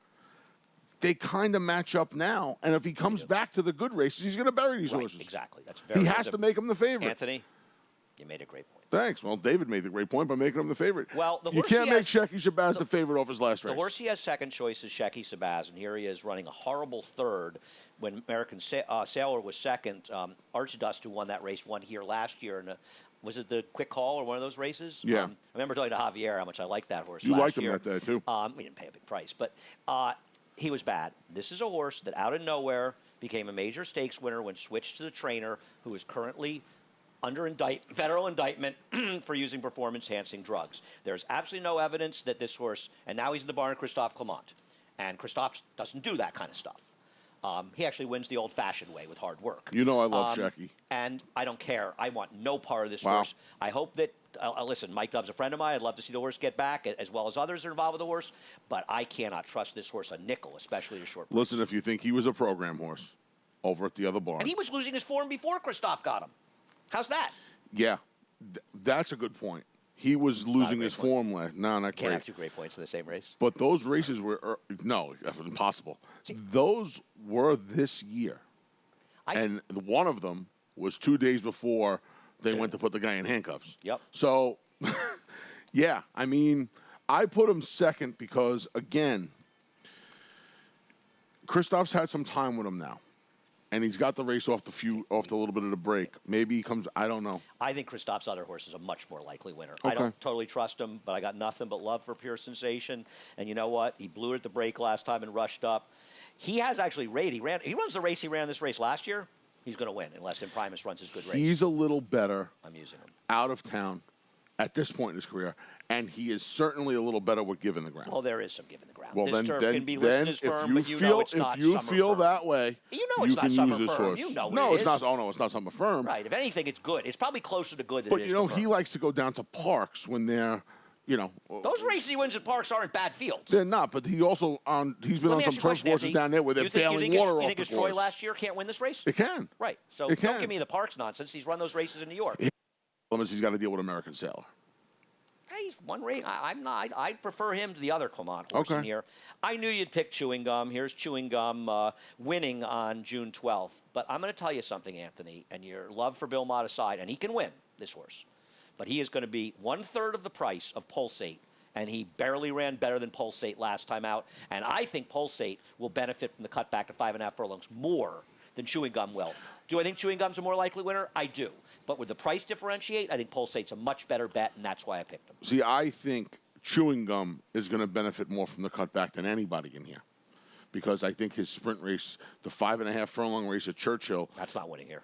they kind of match up now. And if he comes back to the good races, he's going to bury these horses. Exactly. He has to make him the favorite. Anthony, you made a great point. Thanks. Well, David made the great point by making him the favorite. Well, you can't make Shecky Shabazz the favorite off his last race. The horse he has second choice is Shecky Shabazz, and here he is running a horrible 3rd when American Sailor was 2nd. Archidust, who won that race, won here last year. And was it the Quick Call or one of those races? Yeah. I remember talking to Javier how much I liked that horse. You liked him that day, too. We didn't pay a big price, but he was bad. This is a horse that out of nowhere became a major stakes winner when switched to the trainer who is currently under federal indictment for using performance-enhancing drugs. There's absolutely no evidence that this horse, and now he's in the barn of Christophe Clement, and Christophe doesn't do that kind of stuff. He actually wins the old-fashioned way with hard work. You know I love Shecky. And I don't care. I want no part of this horse. I hope that, listen, Mike Dubb's a friend of mine. I'd love to see the horse get back, as well as others that are involved with the horse, but I cannot trust this horse a nickel, especially a short price. Listen, if you think he was a program horse, over at the other barn. And he was losing his form before Christoph got him. How's that? Yeah, that's a good point. He was losing his point. form last. No, not Can't great. have 2 great points in the same race. But those races were no, impossible. Those were this year, and one of them was 2 days before they went to put the guy in handcuffs. Yep. So, yeah, I mean, I put him second because again, Christoph's had some time with him now. And he's got the race off the little bit of the break. Maybe he comes. I don't know. I think Christoph's other horse is a much more likely winner. Okay. I don't totally trust him, but I got nothing but love for Pure Sensation. And you know what? He blew it at the break last time and rushed up. He has actually rate. He runs the race. He ran this race last year. He's going to win unless Imprimus runs his good race. He's a little better. I'm using him out of town at this point in his career, and he is certainly a little better with giving the ground. Well, there is some giving the ground. Well, this turf can be then listed as firm, but you know it's not if you summer feel firm. that way, you know it's you not can summer use this firm. horse. You know no, it it's is. not. Oh no, it's not summer firm. Right. If anything, it's good. It's probably closer to good than But it is you know, to he firm. likes to go down to Parks when they're, you know. Those races he wins at Parks aren't bad fields. They're not, but he also he's been Let on me some ask you a turf question, courses Anthony. down there where they're bailing water off You think the his Troy course. last year can't win this race? It can. Right. So It don't can. give me the Parks nonsense. He's run those races in New York. He's got to deal with American Sailor. Hey, he's one race. I'm not. I prefer him to the other Clement horse in Okay. here. I knew you'd pick Chewing Gum. Here's Chewing Gum winning on June 12th. But I'm going to tell you something, Anthony, and your love for Bill Mott aside, and he can win this horse. But he is going to be 1/3 of the price of Pulsate, and he barely ran better than Pulsate last time out. And I think Pulsate will benefit from the cut back to 5.5 furlongs more than Chewing Gum will. Do I think Chewing Gum's a more likely winner? I do. But with the price differentiate, I think Pulsate's a much better bet, and that's why I picked him. See, I think Chewing Gum is going to benefit more from the cutback than anybody in here, because I think his sprint race, the 5.5 furlong race at Churchill, That's not winning here.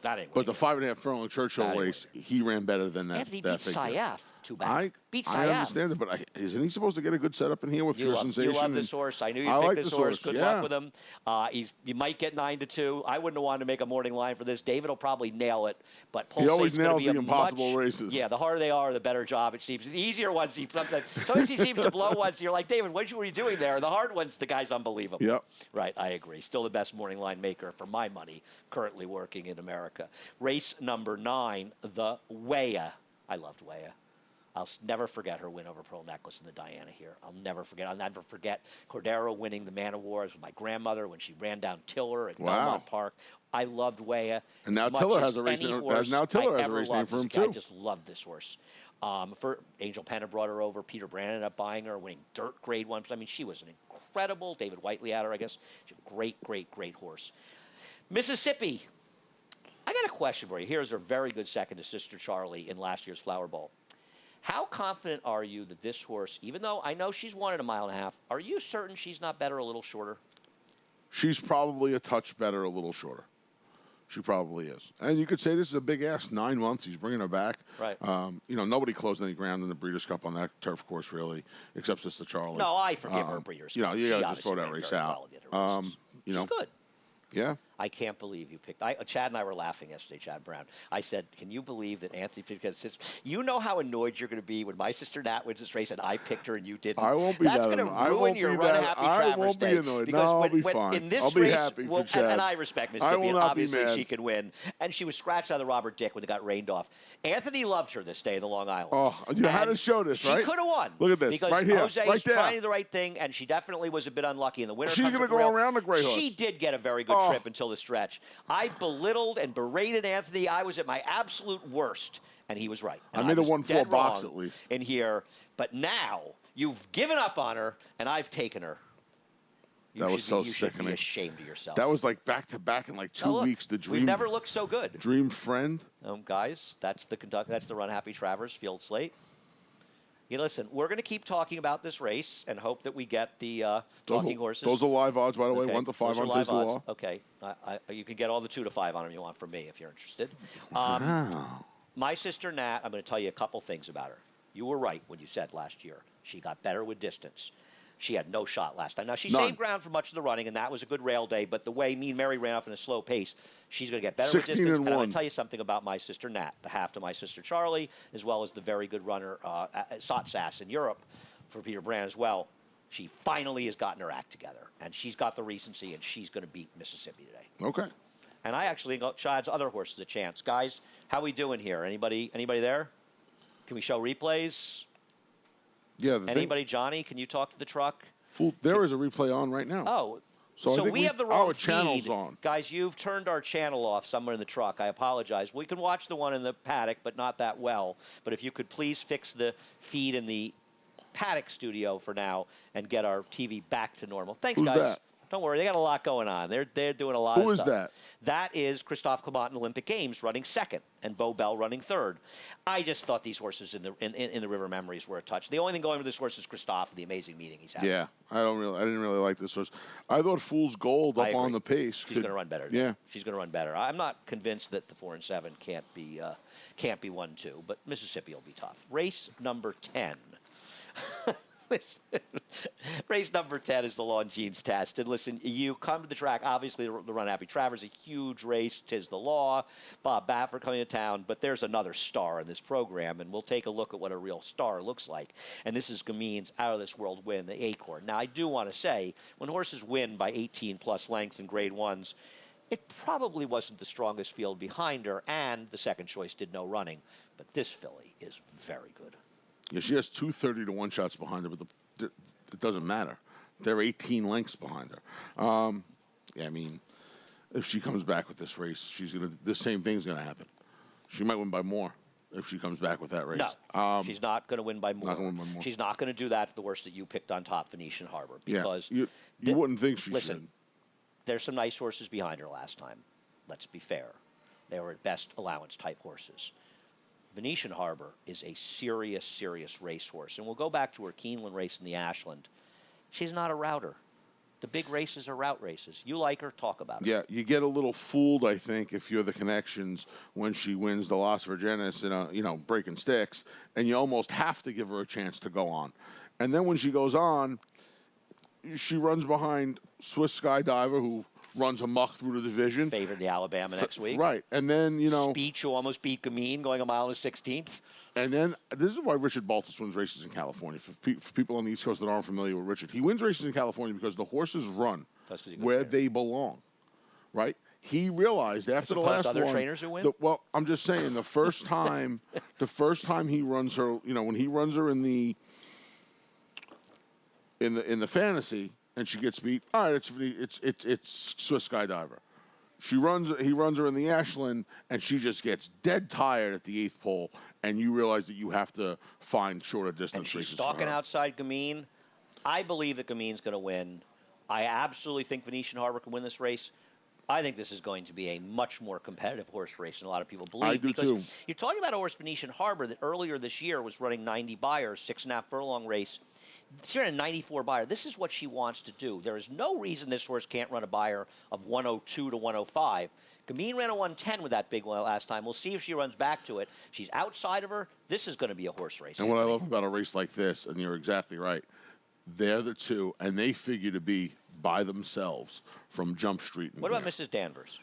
That ain't winning. but the 5.5 furlong Churchill That ain't race, he ran better than that. Anthony that beat figure. Sayaf. Too bad. Beat I Sayaf. understand it, but isn't he supposed to get a good setup in here with Pure Sensation? You love this horse. I knew I you'd like pick this this horse. horse, Good yeah. luck with him. You might get 9-2. I wouldn't have wanted to make a morning line for this. David will probably nail it, but He always Pulsate's gonna nails be the a impossible much, races. Yeah, the harder they are, the better job it seems. The easier ones, sometimes he seems to blow ones. You're like, David, what were you doing there? The hard ones, the guy's unbelievable. Yep. Right, I agree. Still the best morning line maker for my money, currently working in America. Race number 9, the Waya. I loved Waya. I'll never forget her win over Pearl Necklace in the Diana here. I'll never forget Cordero winning the Man of Wars with my grandmother when she ran down Tiller at Belmont Park. I loved Waya. And now as much Tiller as has a race any name- horse now Tiller I has a ever race name loved. for him, I too. just loved this horse. For Angel Penna brought her over. Peter Brand ended up buying her, winning dirt grade 1. I mean, she was an incredible. David Whiteley had her, I guess. She's a great, great, great horse. Mississippi. I got a question for you. Here's her very good second to Sister Charlie in last year's Flower Bowl. How confident are you that this horse, even though I know she's won at 1.5 miles, are you certain she's not better a little shorter? She's probably a touch better, a little shorter. She probably is. And you could say this is a big ask. 9 months, he's bringing her back. Right. You know, nobody closed any ground in the Breeders' Cup on that turf course, really, except Sister Charlie. No, I forgive her Breeders' You know, Cup. you She got to just obviously throw that ran race very out. well at the other races. You know, She's good. yeah. I can't believe you picked. Chad and I were laughing yesterday, Chad Brown. I said, can you believe that Anthony picked his sister? You know how annoyed you're going to be when my sister Nat wins this race and I picked her and you didn't? I won't be That's that going to annoyed. I ruin won't your be run that- happy I Travers won't be Day. annoyed. Because No, I'll when, be when, fine. in this I'll be race, happy for well, Chad. and I respect Mississippi. I will and not be obviously mad. she can win. And she was scratched out of the Robert Dick when it got rained off. Anthony loved her this day in the Long Island. Oh, you had to And show this, right? She could have won. Look at this, because right here, Jose's right there. trying to do the right thing, and she definitely was a bit unlucky in the winter. She's going to go around the gray horse. She did get a very good trip until the stretch. I belittled and berated Anthony. I was at my absolute worst, and he was right. And I made a was 1-4 dead box wrong at least. in here. But now you've given up on her, and I've taken her. That was so You should be sickening. ashamed of yourself. That was like back to back in like 2 Now look, weeks. The dream. We've never looked so good. Dream friend. Guys, that's the Run Happy Travers field slate. You listen, we're going to keep talking about this race and hope that we get the talking horses. Those are live odds, by the way. Okay, 1 to 5 those are on live Tis the odds. Law. Okay, you can get all the 2 to 5 on them you want from me if you're interested. Wow. My sister Nat, I'm going to tell you a couple things about her. You were right when you said last year she got better with distance. She had no shot last time. Now, she None. saved ground for much of the running, and that was a good rail day, but the way Mean Mary ran off in a slow pace, she's going to get better with 16 distance. and I'm 1. going to tell you something about my sister Nat, the half to my sister Charlie, as well as the very good runner Sot Sass in Europe for Peter Brand as well. She finally has gotten her act together, and she's got the recency, and she's going to beat Mississippi today. Okay. And I actually got Chad's other horses a chance. Guys, how we doing here? Anybody there? Can we show replays? Yeah. Anybody? Johnny, can you talk to the truck? There is a replay on right now. Oh. So I think we have the wrong our channel's feed. on. Guys, you've turned our channel off somewhere in the truck. I apologize. We can watch the one in the paddock, but not that well. But if you could please fix the feed in the paddock studio for now and get our TV back to normal. Thanks, Who's guys. that? Don't worry, they got a lot going on. They're doing a lot of Who stuff. is that? That is Christophe Clement in Olympic Games running second, and Bo Bell running third. I just thought these horses in the River Memories were a touch. The only thing going with this horse is Christophe and the amazing meeting he's had. Yeah, I didn't really like this horse. I thought Fool's Gold up on the pace. She's going to run better. Yeah, she's going to run better. I'm not convinced that the 4 and 7 can't be 1-2, but Mississippi will be tough. Race number 10. Race number 10 is the Longines Test. And listen, you come to the track, obviously the Run Happy Travers, a huge race, 'tis the law. Bob Baffert coming to town, but there's another star in this program, and we'll take a look at what a real star looks like. And this is Gameen's Out of This World win, the Acorn. Now, I do want to say, when horses win by 18-plus lengths in Grade 1s, it probably wasn't the strongest field behind her, and the second choice did no running. But this filly is very good. Yeah, she has 2 30-to-1 shots behind her, but it doesn't matter. They're 18 lengths behind her. Yeah, I mean, if she comes back with this race, the same thing's gonna happen. She might win by more if she comes back with that race. No, she's not going to win by more. Not gonna win by more. She's not going to do that to the horse that you picked on top, Venetian Harbor. Because yeah, you wouldn't think she listen, should. There's some nice horses behind her last time. Let's be fair. They were at best allowance type horses. Venetian Harbor is a serious, serious racehorse. And we'll go back to her Keeneland race in the Ashland. She's not a router. The big races are route races. You like her, talk about her. Yeah, you get a little fooled, I think, if you're the connections when she wins the Las Virgenes in breaking sticks, and you almost have to give her a chance to go on. And then when she goes on, she runs behind Swiss Skydiver, who runs amok through the division. Favored the Alabama next week. Right. And then, Speech, who almost beat Gameen, going a mile and 16th. And then, this is why Richard Baltus wins races in California. For people on the East Coast that aren't familiar with Richard, he wins races in California because the horses run where they belong, right? He realized after the last other one. Trainers who win? Well, I'm just saying, the first time he runs her, when he runs her in the fantasy, and she gets beat. All right, it's Swiss Skydiver. He runs her in the Ashland, and she just gets dead tired at the 8th pole, and you realize that you have to find shorter distance and she's races. Stalking outside Gameen. I believe that Gameen's going to win. I absolutely think Venetian Harbor can win this race. I think this is going to be a much more competitive horse race than a lot of people believe. I do because too. You're talking about a horse, Venetian Harbor, that earlier this year was running 90 Buyers, 6.5 furlong race. She's running a 94 Buyer. This is what she wants to do. There is no reason this horse can't run a Buyer of 102 to 105. Gameen ran a 110 with that big one last time. We'll see if she runs back to it. She's outside of her. This is going to be a horse race. And what I love about a race like this, and you're exactly right, they're the two, and they figure to be by themselves from Jump Street. What about Mrs. Danvers?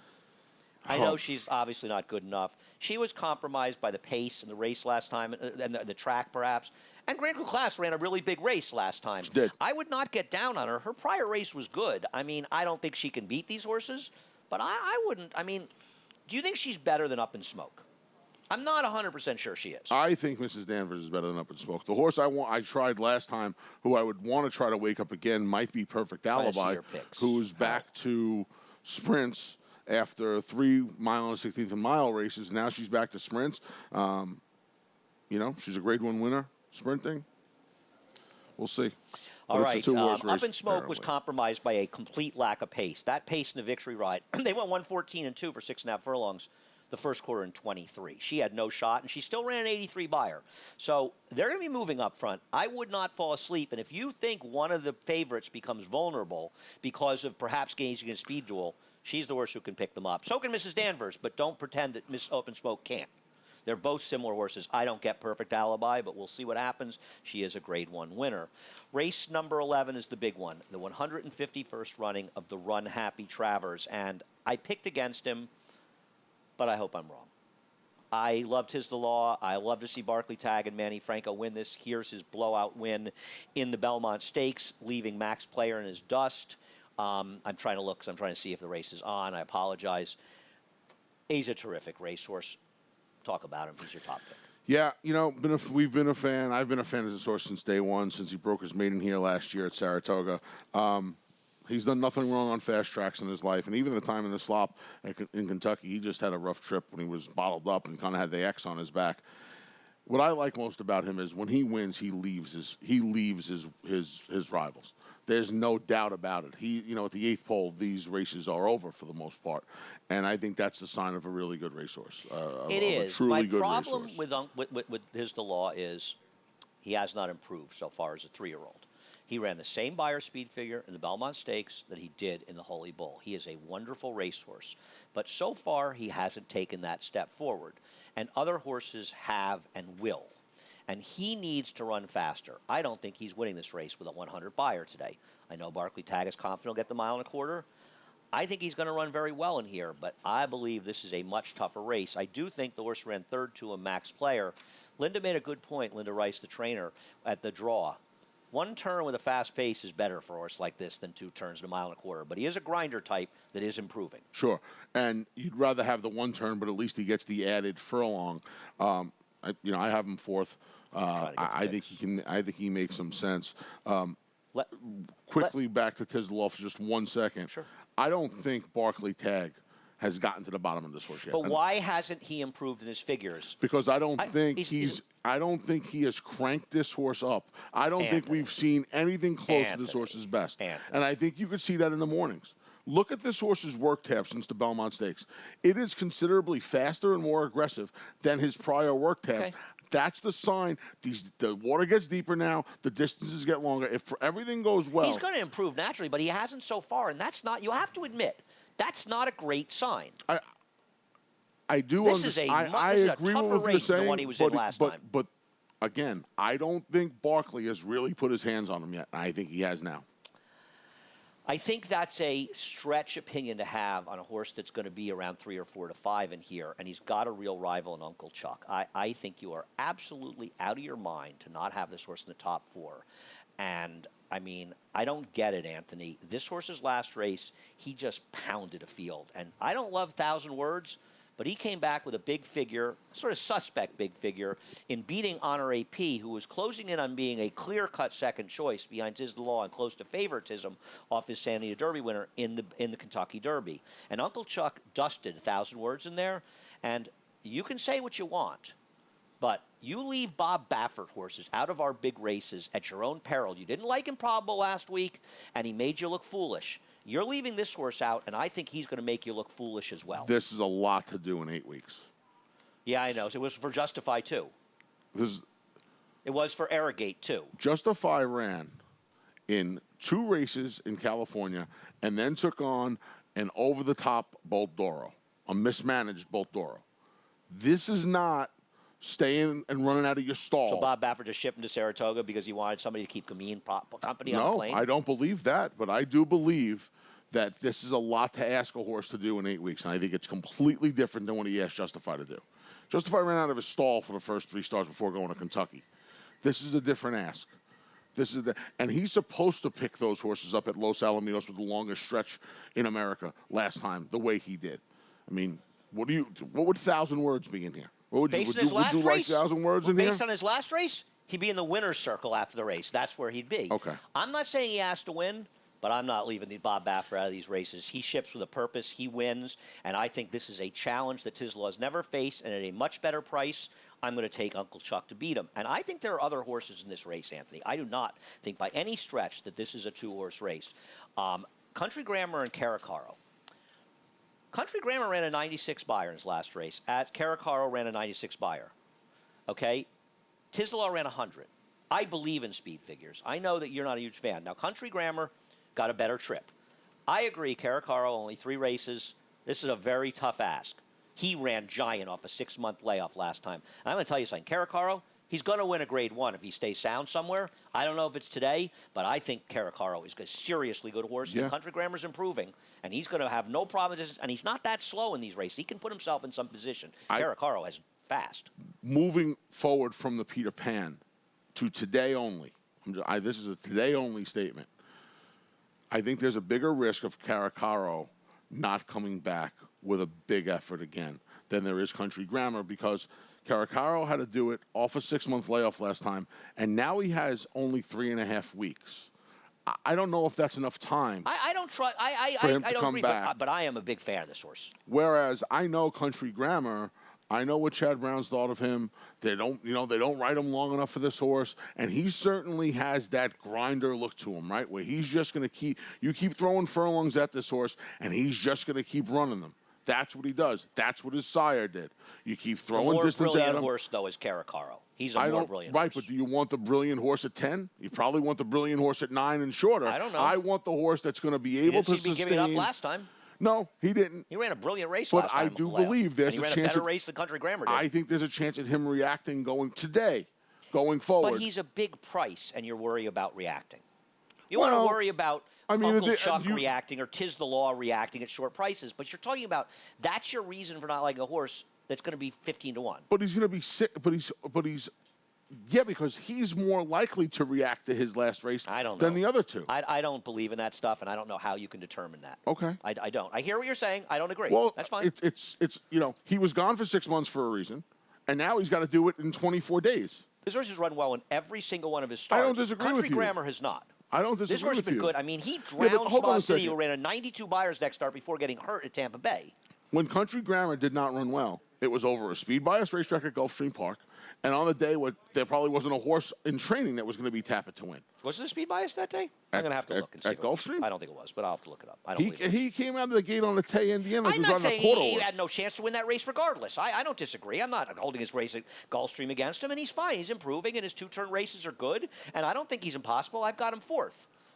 I know she's obviously not good enough. She was compromised by the pace in the race last time, and the track perhaps. And Grand Cru Class ran a really big race last time. She did. I would not get down on her. Her prior race was good. I mean, I don't think she can beat these horses, but I wouldn't. I mean, do you think she's better than Up in Smoke? I'm not 100% sure she is. I think Mrs. Danvers is better than Up in Smoke. The horse I tried last time, who I would want to try to wake up again, might be Perfect Alibi, who's back to sprints after 3 mile and 16th mile races. Now she's back to sprints. She's a Grade 1 winner, sprinting. We'll see. All right, Up in Smoke was compromised by a complete lack of pace. That pace in the victory ride, they went 114 and 2 for 6.5 furlongs the first quarter in 23. She had no shot, and she still ran an 83 Buyer. So they're going to be moving up front. I would not fall asleep, and if you think one of the favorites becomes vulnerable because of perhaps gazing in a speed duel, she's the horse who can pick them up. So can Mrs. Danvers, but don't pretend that Miss Up in Smoke can't. They're both similar horses. I don't get Perfect Alibi, but we'll see what happens. She is a Grade 1 winner. Race number 11 is the big one, the 151st running of the Run Happy Travers. And I picked against him, but I hope I'm wrong. I loved his the law. I love to see Barkley Tagg and Manny Franco win this. Here's his blowout win in the Belmont Stakes, leaving Max Player in his dust. I'm trying to look because I'm trying to see if the race is on. I apologize. He's a terrific racehorse. Talk about him. He's your top pick. Yeah, you know, we've been a fan. I've been a fan of this horse since day one, since he broke his maiden here last year at Saratoga. He's done nothing wrong on fast tracks in his life, and even the time in the slop in Kentucky, he just had a rough trip when he was bottled up and kind of had the X on his back. What I like most about him is when he wins, he leaves his rivals. There's no doubt about it. You know, at the 8th pole, these races are over for the most part, and I think that's the sign of a really good racehorse. It is. A truly My good problem racehorse. with his the law is he has not improved so far as a 3-year-old. He ran the same Beyer speed figure in the Belmont Stakes that he did in the Holy Bull. He is a wonderful racehorse, but so far he hasn't taken that step forward, and other horses have and will. And he needs to run faster. I don't think he's winning this race with a 100 Beyer today. I know Barkley Tagg is confident he'll get the 1.25 miles. I think he's going to run very well in here, but I believe this is a much tougher race. I do think the horse ran third to a Max Player. Linda made a good point, Linda Rice, the trainer, at the draw. One turn with a fast pace is better for a horse like this than 2 turns at a 1.25 miles. But he is a grinder type that is improving. Sure, and you'd rather have the 1 turn, but at least he gets the added furlong. I have him 4th. I think he can. I think he makes some sense. Quickly back to Tisdale for just 1 second. Sure. I don't think Barkley Tagg has gotten to the bottom of this horse yet. But why hasn't he improved in his figures? Because I don't think I don't think he has cranked this horse up. I don't think we've seen anything close to this horse's best. And I think you could see that in the mornings. Look at this horse's work tab since the Belmont Stakes. It is considerably faster and more aggressive than his prior work tabs. Okay. That's the sign. The water gets deeper now. The distances get longer. If everything goes well, he's going to improve naturally, but he hasn't so far, and that's not. You have to admit that's not a great sign. I do understand. I agree with what you're saying. The one he was in last time. But again, I don't think Barkley has really put his hands on him yet. I think he has now. I think that's a stretch opinion to have on a horse that's going to be around 3 or 4 to 5 in here, and he's got a real rival in Uncle Chuck. I think you are absolutely out of your mind to not have this horse in the top 4. And, I mean, I don't get it, Anthony. This horse's last race, he just pounded a field. And I don't love 1,000 words, but he came back with a big figure, sort of suspect big figure, in beating Honor AP, who was closing in on being a clear-cut second choice behind Tisdale Law and close to favoritism off his Santa Anita Derby winner in the Kentucky Derby. And Uncle Chuck dusted 1,000 words in there, and you can say what you want, but you leave Bob Baffert horses out of our big races at your own peril. You didn't like Improbable last week, and he made you look foolish. You're leaving this horse out, and I think he's going to make you look foolish as well. This is a lot to do in 8 weeks. Yeah, I know. So it was for Justify, too. It was for Arrogate, too. Justify ran in 2 races in California and then took on an over-the-top Bolt Doro, a mismanaged Bolt Doro. This is not staying and running out of your stall. So Bob Baffert just shipped him to Saratoga because he wanted somebody to keep Camille company on the plane? No, I don't believe that, but I do believe that this is a lot to ask a horse to do in 8 weeks, and I think it's completely different than what he asked Justify to do. Justify ran out of his stall for the first 3 starts before going to Kentucky. This is a different ask. And he's supposed to pick those horses up at Los Alamitos with the longest stretch in America last time, the way he did. I mean, what would 1,000 words be in here? What would you like 1,000 words in here? Based on his last race, he'd be in the winner's circle after the race. That's where he'd be. Okay. I'm not saying he has to win, but I'm not leaving the Bob Baffert out of these races. He ships with a purpose. He wins. And I think this is a challenge that Tisdale has never faced. And at a much better price, I'm going to take Uncle Chuck to beat him. And I think there are other horses in this race, Anthony. I do not think by any stretch that this is a 2-horse race. Country Grammar and Caracaro. Country Grammar ran a 96 Beyer in his last race. At Caracaro ran a 96 Beyer. Okay? Tisdale ran 100. I believe in speed figures. I know that you're not a huge fan. Now, Country Grammar got a better trip. I agree, Caracaro, only 3 races. This is a very tough ask. He ran giant off a 6-month layoff last time. And I'm going to tell you something. Caracaro, he's going to win a Grade 1 if he stays sound somewhere. I don't know if it's today, but I think Caracaro is a seriously good horse. Yeah. And Country Grammar's improving, and he's going to have no problem with this. And he's not that slow in these races. He can put himself in some position. Caracaro has fast. Moving forward from the Peter Pan to today only, this is a today only statement. I think there's a bigger risk of Caracaro not coming back with a big effort again than there is Country Grammar, because Caracaro had to do it off a 6-month layoff last time, and now he has only 3.5 weeks. I don't know if that's enough time. I don't trust. For him I to don't come agree, back. but I am a big fan of this horse. Whereas I know Country Grammar, I know what Chad Brown's thought of him. They don't ride him long enough for this horse, and he certainly has that grinder look to him, right? Where he's just going to keep throwing furlongs at this horse, and he's just going to keep running them. That's what he does. That's what his sire did. You keep throwing distance at him. The more brilliant horse, though, is Caracaro. He's a more brilliant horse. Right, but do you want the brilliant horse at 10? You probably want the brilliant horse at 9 and shorter. I don't know. I want the horse that's going to be able to sustain. He giving it up last time. No, he didn't. He ran a brilliant race But last time. I do believe there's and a he chance. ran a better race than Country Grammar did. I think there's a chance at him reacting going forward. But he's a big price, and you're worried about reacting. You want to worry about Uncle Chuck reacting or Tiz the Law reacting at short prices, but you're talking about that's your reason for not liking a horse that's going to be 15-1. But he's going to be sick. Yeah, because he's more likely to react to his last race than the other two. I don't believe in that stuff, and I don't know how you can determine that. Okay. I don't. I hear what you're saying. I don't agree. Well, that's fine. It's he was gone for 6 months for a reason, and now he's got to do it in 24 days. This horse has run well in every single one of his starts. I don't disagree with you. Country Grammar has not. I don't disagree with you. This horse has been good. I mean, he drowned Small City, who ran a 92 Buyers next start before getting hurt at Tampa Bay. When Country Grammar did not run well, it was over a speed bias racetrack at Gulfstream Park, and on the day there probably wasn't a horse in training that was going to be tapped to win. Was it a speed bias that day? I'm going to have to look and see. At Gulfstream? I don't think it was, but I'll have to look it up. He came out of the gate on the Tay Indiana. I'm not saying he had no chance to win that race regardless. I don't disagree. I'm not holding his race at Gulfstream against him, and he's fine. He's improving, and his 2-turn races are good, and I don't think he's impossible. I've got him 4th.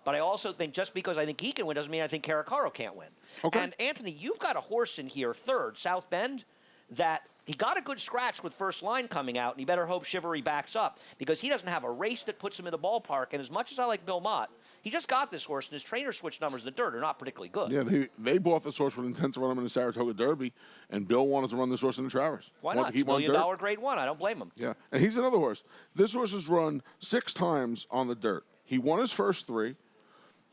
But I also think just because I think he can win doesn't mean I think Caracaro can't win. Okay. And, Anthony, you've got a horse in here, 3rd, South Bend, that he got a good scratch with first line coming out, and you better hope Chivalry backs up because he doesn't have a race that puts him in the ballpark. And as much as I like Bill Mott, he just got this horse, and his trainer switch numbers in the dirt are not particularly good. Yeah, they bought this horse with intent to run him in the Saratoga Derby, and Bill wanted to run this horse in the Travers. Why not? It's $1 million grade 1. I don't blame him. Yeah, and he's another horse. This horse has run 6 times on the dirt. He won his first 3.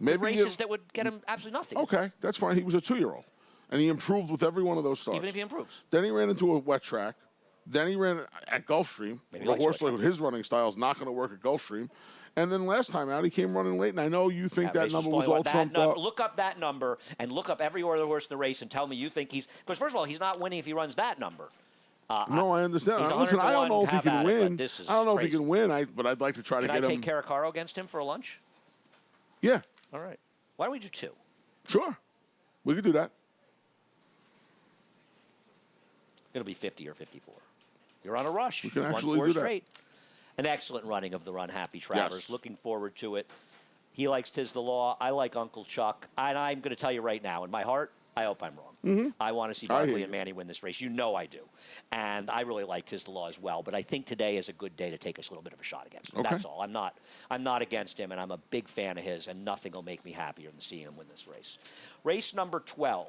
Maybe races that would get him absolutely nothing. Okay, that's fine. He was a 2-year-old, and he improved with every one of those starts. Even if he improves. Then he ran into a wet track. Then he ran at Gulfstream. The horse with his running style is not going to work at Gulfstream. And then last time out, he came running late, and I know you think that number was all trumped up. Look up that number and look up every other horse in the race and tell me you think he's – because, first of all, he's not winning if he runs that number. No, I understand. Listen, I don't know if he can win. I don't know if he can win, but I'd like to try to get him. Can I take Caracaro against him for a lunch? Yeah. All right. Why don't we do 2? Sure. We could do that. It'll be 50 or 54. You're on a rush. We can You've actually won 4 do that. straight. An excellent running of the Run Happy Travers. Yes. Looking forward to it. He likes Tiz the Law. I like Uncle Chuck. And I'm going to tell you right now, in my heart, I hope I'm wrong. Mm-hmm. I want to see Barkley and Manny win this race. You know I do. And I really like Tiz the Law as well. But I think today is a good day to take us a little bit of a shot against him. Okay. That's all. I'm not against him, and I'm a big fan of his, and nothing will make me happier than seeing him win this race. Race number 12.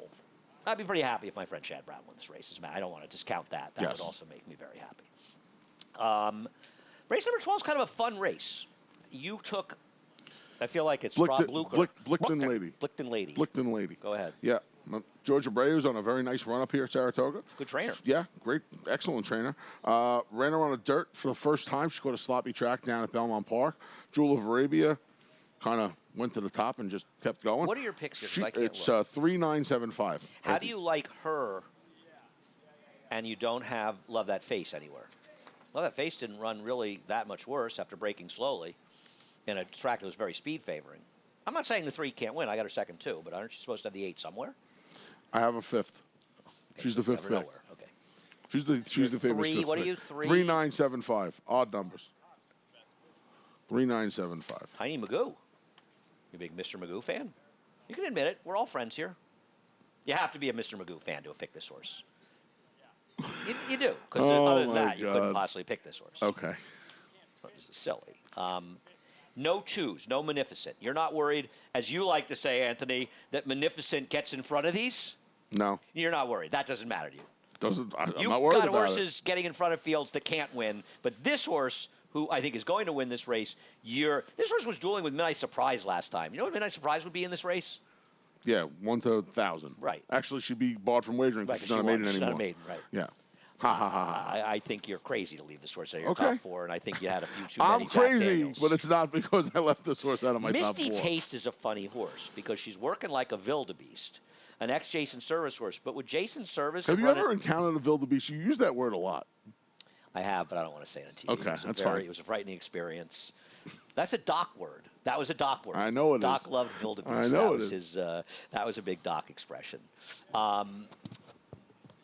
I'd be pretty happy if my friend Chad Brown won this race. I don't want to discount that. That would also make me very happy. Race number 12 is kind of a fun race. You took, I feel like it's Rob Luker. Blickton Lady. Blickton Lady. Blickton Lady. Go ahead. Yeah. George Abreu's on a very nice run up here at Saratoga. Good trainer. Yeah, great, excellent trainer. Ran her on a dirt for the first time. She got a sloppy track down at Belmont Park. Jewel of Arabia kind of went to the top and just kept going. What are your picks here? It's 3975. How do you like her and you don't have Love That Face anywhere? Love That Face didn't run really that much worse after breaking slowly in a track that was very speed favoring. I'm not saying the 3 can't win. I got her second too, but aren't you supposed to have the 8 somewhere? I have a 5th. Okay, she's the 5th pick. Okay. She's the famous 5th. What are you? 3? 3975. Odd numbers. 3975. Heine Magoo. You a big Mr. Magoo fan? You can admit it. We're all friends here. You have to be a Mr. Magoo fan to have picked this horse. You do, because other than that, you couldn't possibly pick this horse. Okay. This is silly. No choose, no Magnificent. You're not worried, as you like to say, Anthony, that Magnificent gets in front of these? No. You're not worried. That doesn't matter to you. I'm You've not worried got about horses getting in front of fields that can't win, but this horse, who I think is going to win this race, this horse was dueling with Midnight Surprise last time. You know what Midnight Surprise would be in this race? it. Yeah, 1 to 1,000. Right. Actually, she'd be bought from wagering because she's not a maiden anymore. She's not a maiden, right. Yeah. Ha, ha, ha, ha. I think you're crazy to leave this horse out of your Okay. top 4, and I think you had a few too many I'm Jack crazy, Daniels. but it's not because I left this horse out of my top 4. Misty Taste is a funny horse because she's working like a wildebeest, an ex-Jason Service horse. But with Jason Service, Have you ever encountered a wildebeest? You use that word a lot. I have, but I don't want to say it on TV. Okay, that's fine. It was a frightening experience. That's a Doc word. That was a Doc word. I know it Doc is. loved wildebeest. I know that it was is. That was a big Doc expression.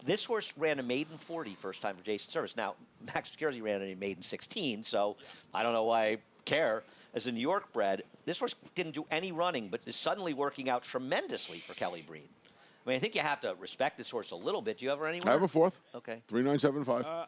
This horse ran a maiden 40 first time for Jason Service. Now, Max Security ran a maiden 16, so I don't know why I care. As a New York bred, this horse didn't do any running, but is suddenly working out tremendously for Kelly Breen. I mean, I think you have to respect this horse a little bit. Do you have her anywhere? I have a 4th. Okay. 3975.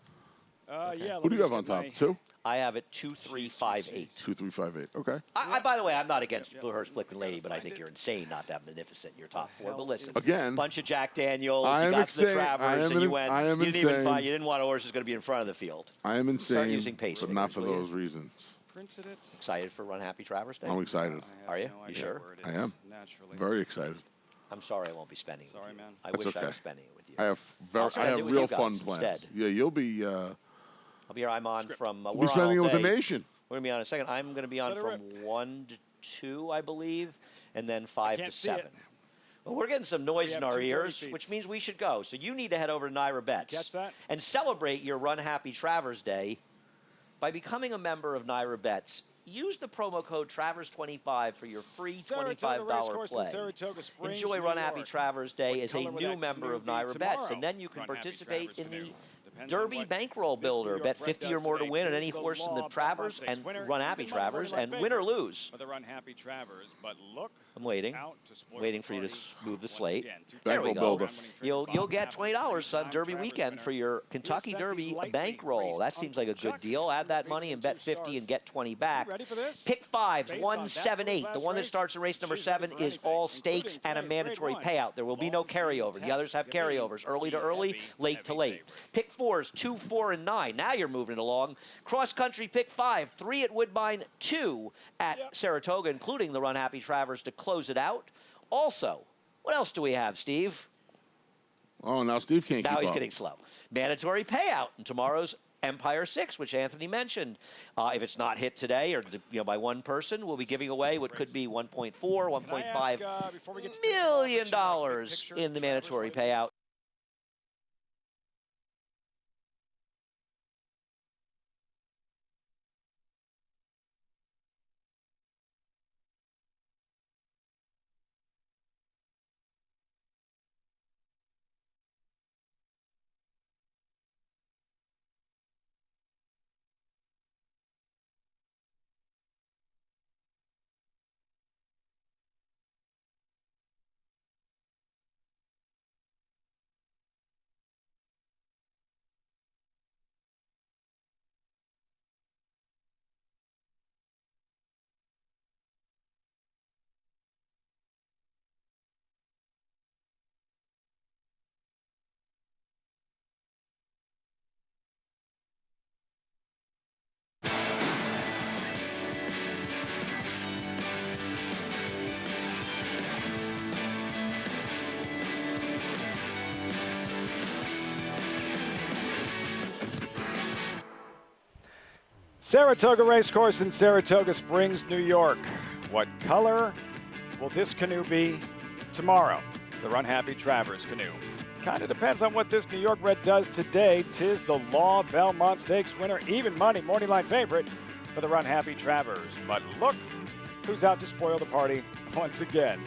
Yeah. Who do you have on top? 2? I have it 2358. 2358. Okay. By the way, I'm not against Blue Hearst Blickman Lady, but I think you're insane not to have Magnificent in your top 4. But listen, Again, bunch of Jack Daniels, I you am got insane. the Travers, and you went. I am you didn't even insane. find. You didn't want a horse who's going to be in front of the field. I am insane, using pace but not figures, for will you? those reasons. Printed it. Excited for Run Happy Travers Day? I'm excited. Are you? No You idea sure? where it I is, am. Naturally. Very excited. I'm sorry I won't be spending it Sorry, with you. man. I That's wish I okay. was spending it with you. I have I'll spend it with real you guys fun plans. instead. Yeah, you'll be. I'll be here. I'm on from. You'll We're be on spending it all with the day. nation. We're going to be on in a second. I'm going to be on Let it from 1 to 2, I believe, and then 5 to can't see 7. it. Well, we're getting some noise We in have our 2 ears, feeds. which means we should go. So you need to head over to Naira Bets Catch that? and celebrate your Run Happy Travers Day by becoming a member of Naira Bets. Use the promo code Travers25 for your free Saratoga $25 Racecourse in play. Saratoga Springs, Enjoy New Run Happy York. Travers Day What as a color would new that member canoe of be Naira Bets, tomorrow? and then you can Run Happy participate Travers in the canoe. Depends Derby on what Bankroll this Builder. New York Bet bred 50 or does more to today. win on Two any is the horse in the Law Travers Belmont and Stakes winner, Run Happy even money Travers, line and win favorite or lose. For the Run Happy Travers, but look I'm waiting. out to spoil Waiting the for you to party move the once slate. again. There we Bankroll go. Builder. You'll get $20 on Derby weekend for your Kentucky Derby bankroll. That seems like a good deal. Add that money and bet 50 and get 20 back. Ready for this? Pick fives, Based 1, on 7, that 8. The last one that race, starts in race number she's ready 7 for is anything, all stakes including and a today's grade mandatory one. payout. There will be no Long carryover. The test, others have heavy, carryovers, early to heavy, early, heavy, late to heavy late. favorite. Pick 4s, 2, 4, and 9. Now you're moving it along. Cross country pick 5, 3 at Woodbine, 2 at Saratoga, including the Run Happy Travers to close it out. Also, what else do we have, Steve? Oh, now Steve can't Now keep he's up. getting slow. Mandatory payout in tomorrow's Empire 6, which Anthony mentioned. If it's not hit today or by one person, we'll be giving away what could be $1.4, $1.5 before we get to million the dollars picture, in the Travers mandatory license. payout. Saratoga Racecourse in Saratoga Springs, New York. What color will this canoe be tomorrow? The Run Happy Travers canoe. Kind of depends on what this New York bred does today. 'Tis the Law Belmont Stakes winner, even money, morning line favorite for the Run Happy Travers. But look who's out to spoil the party once again.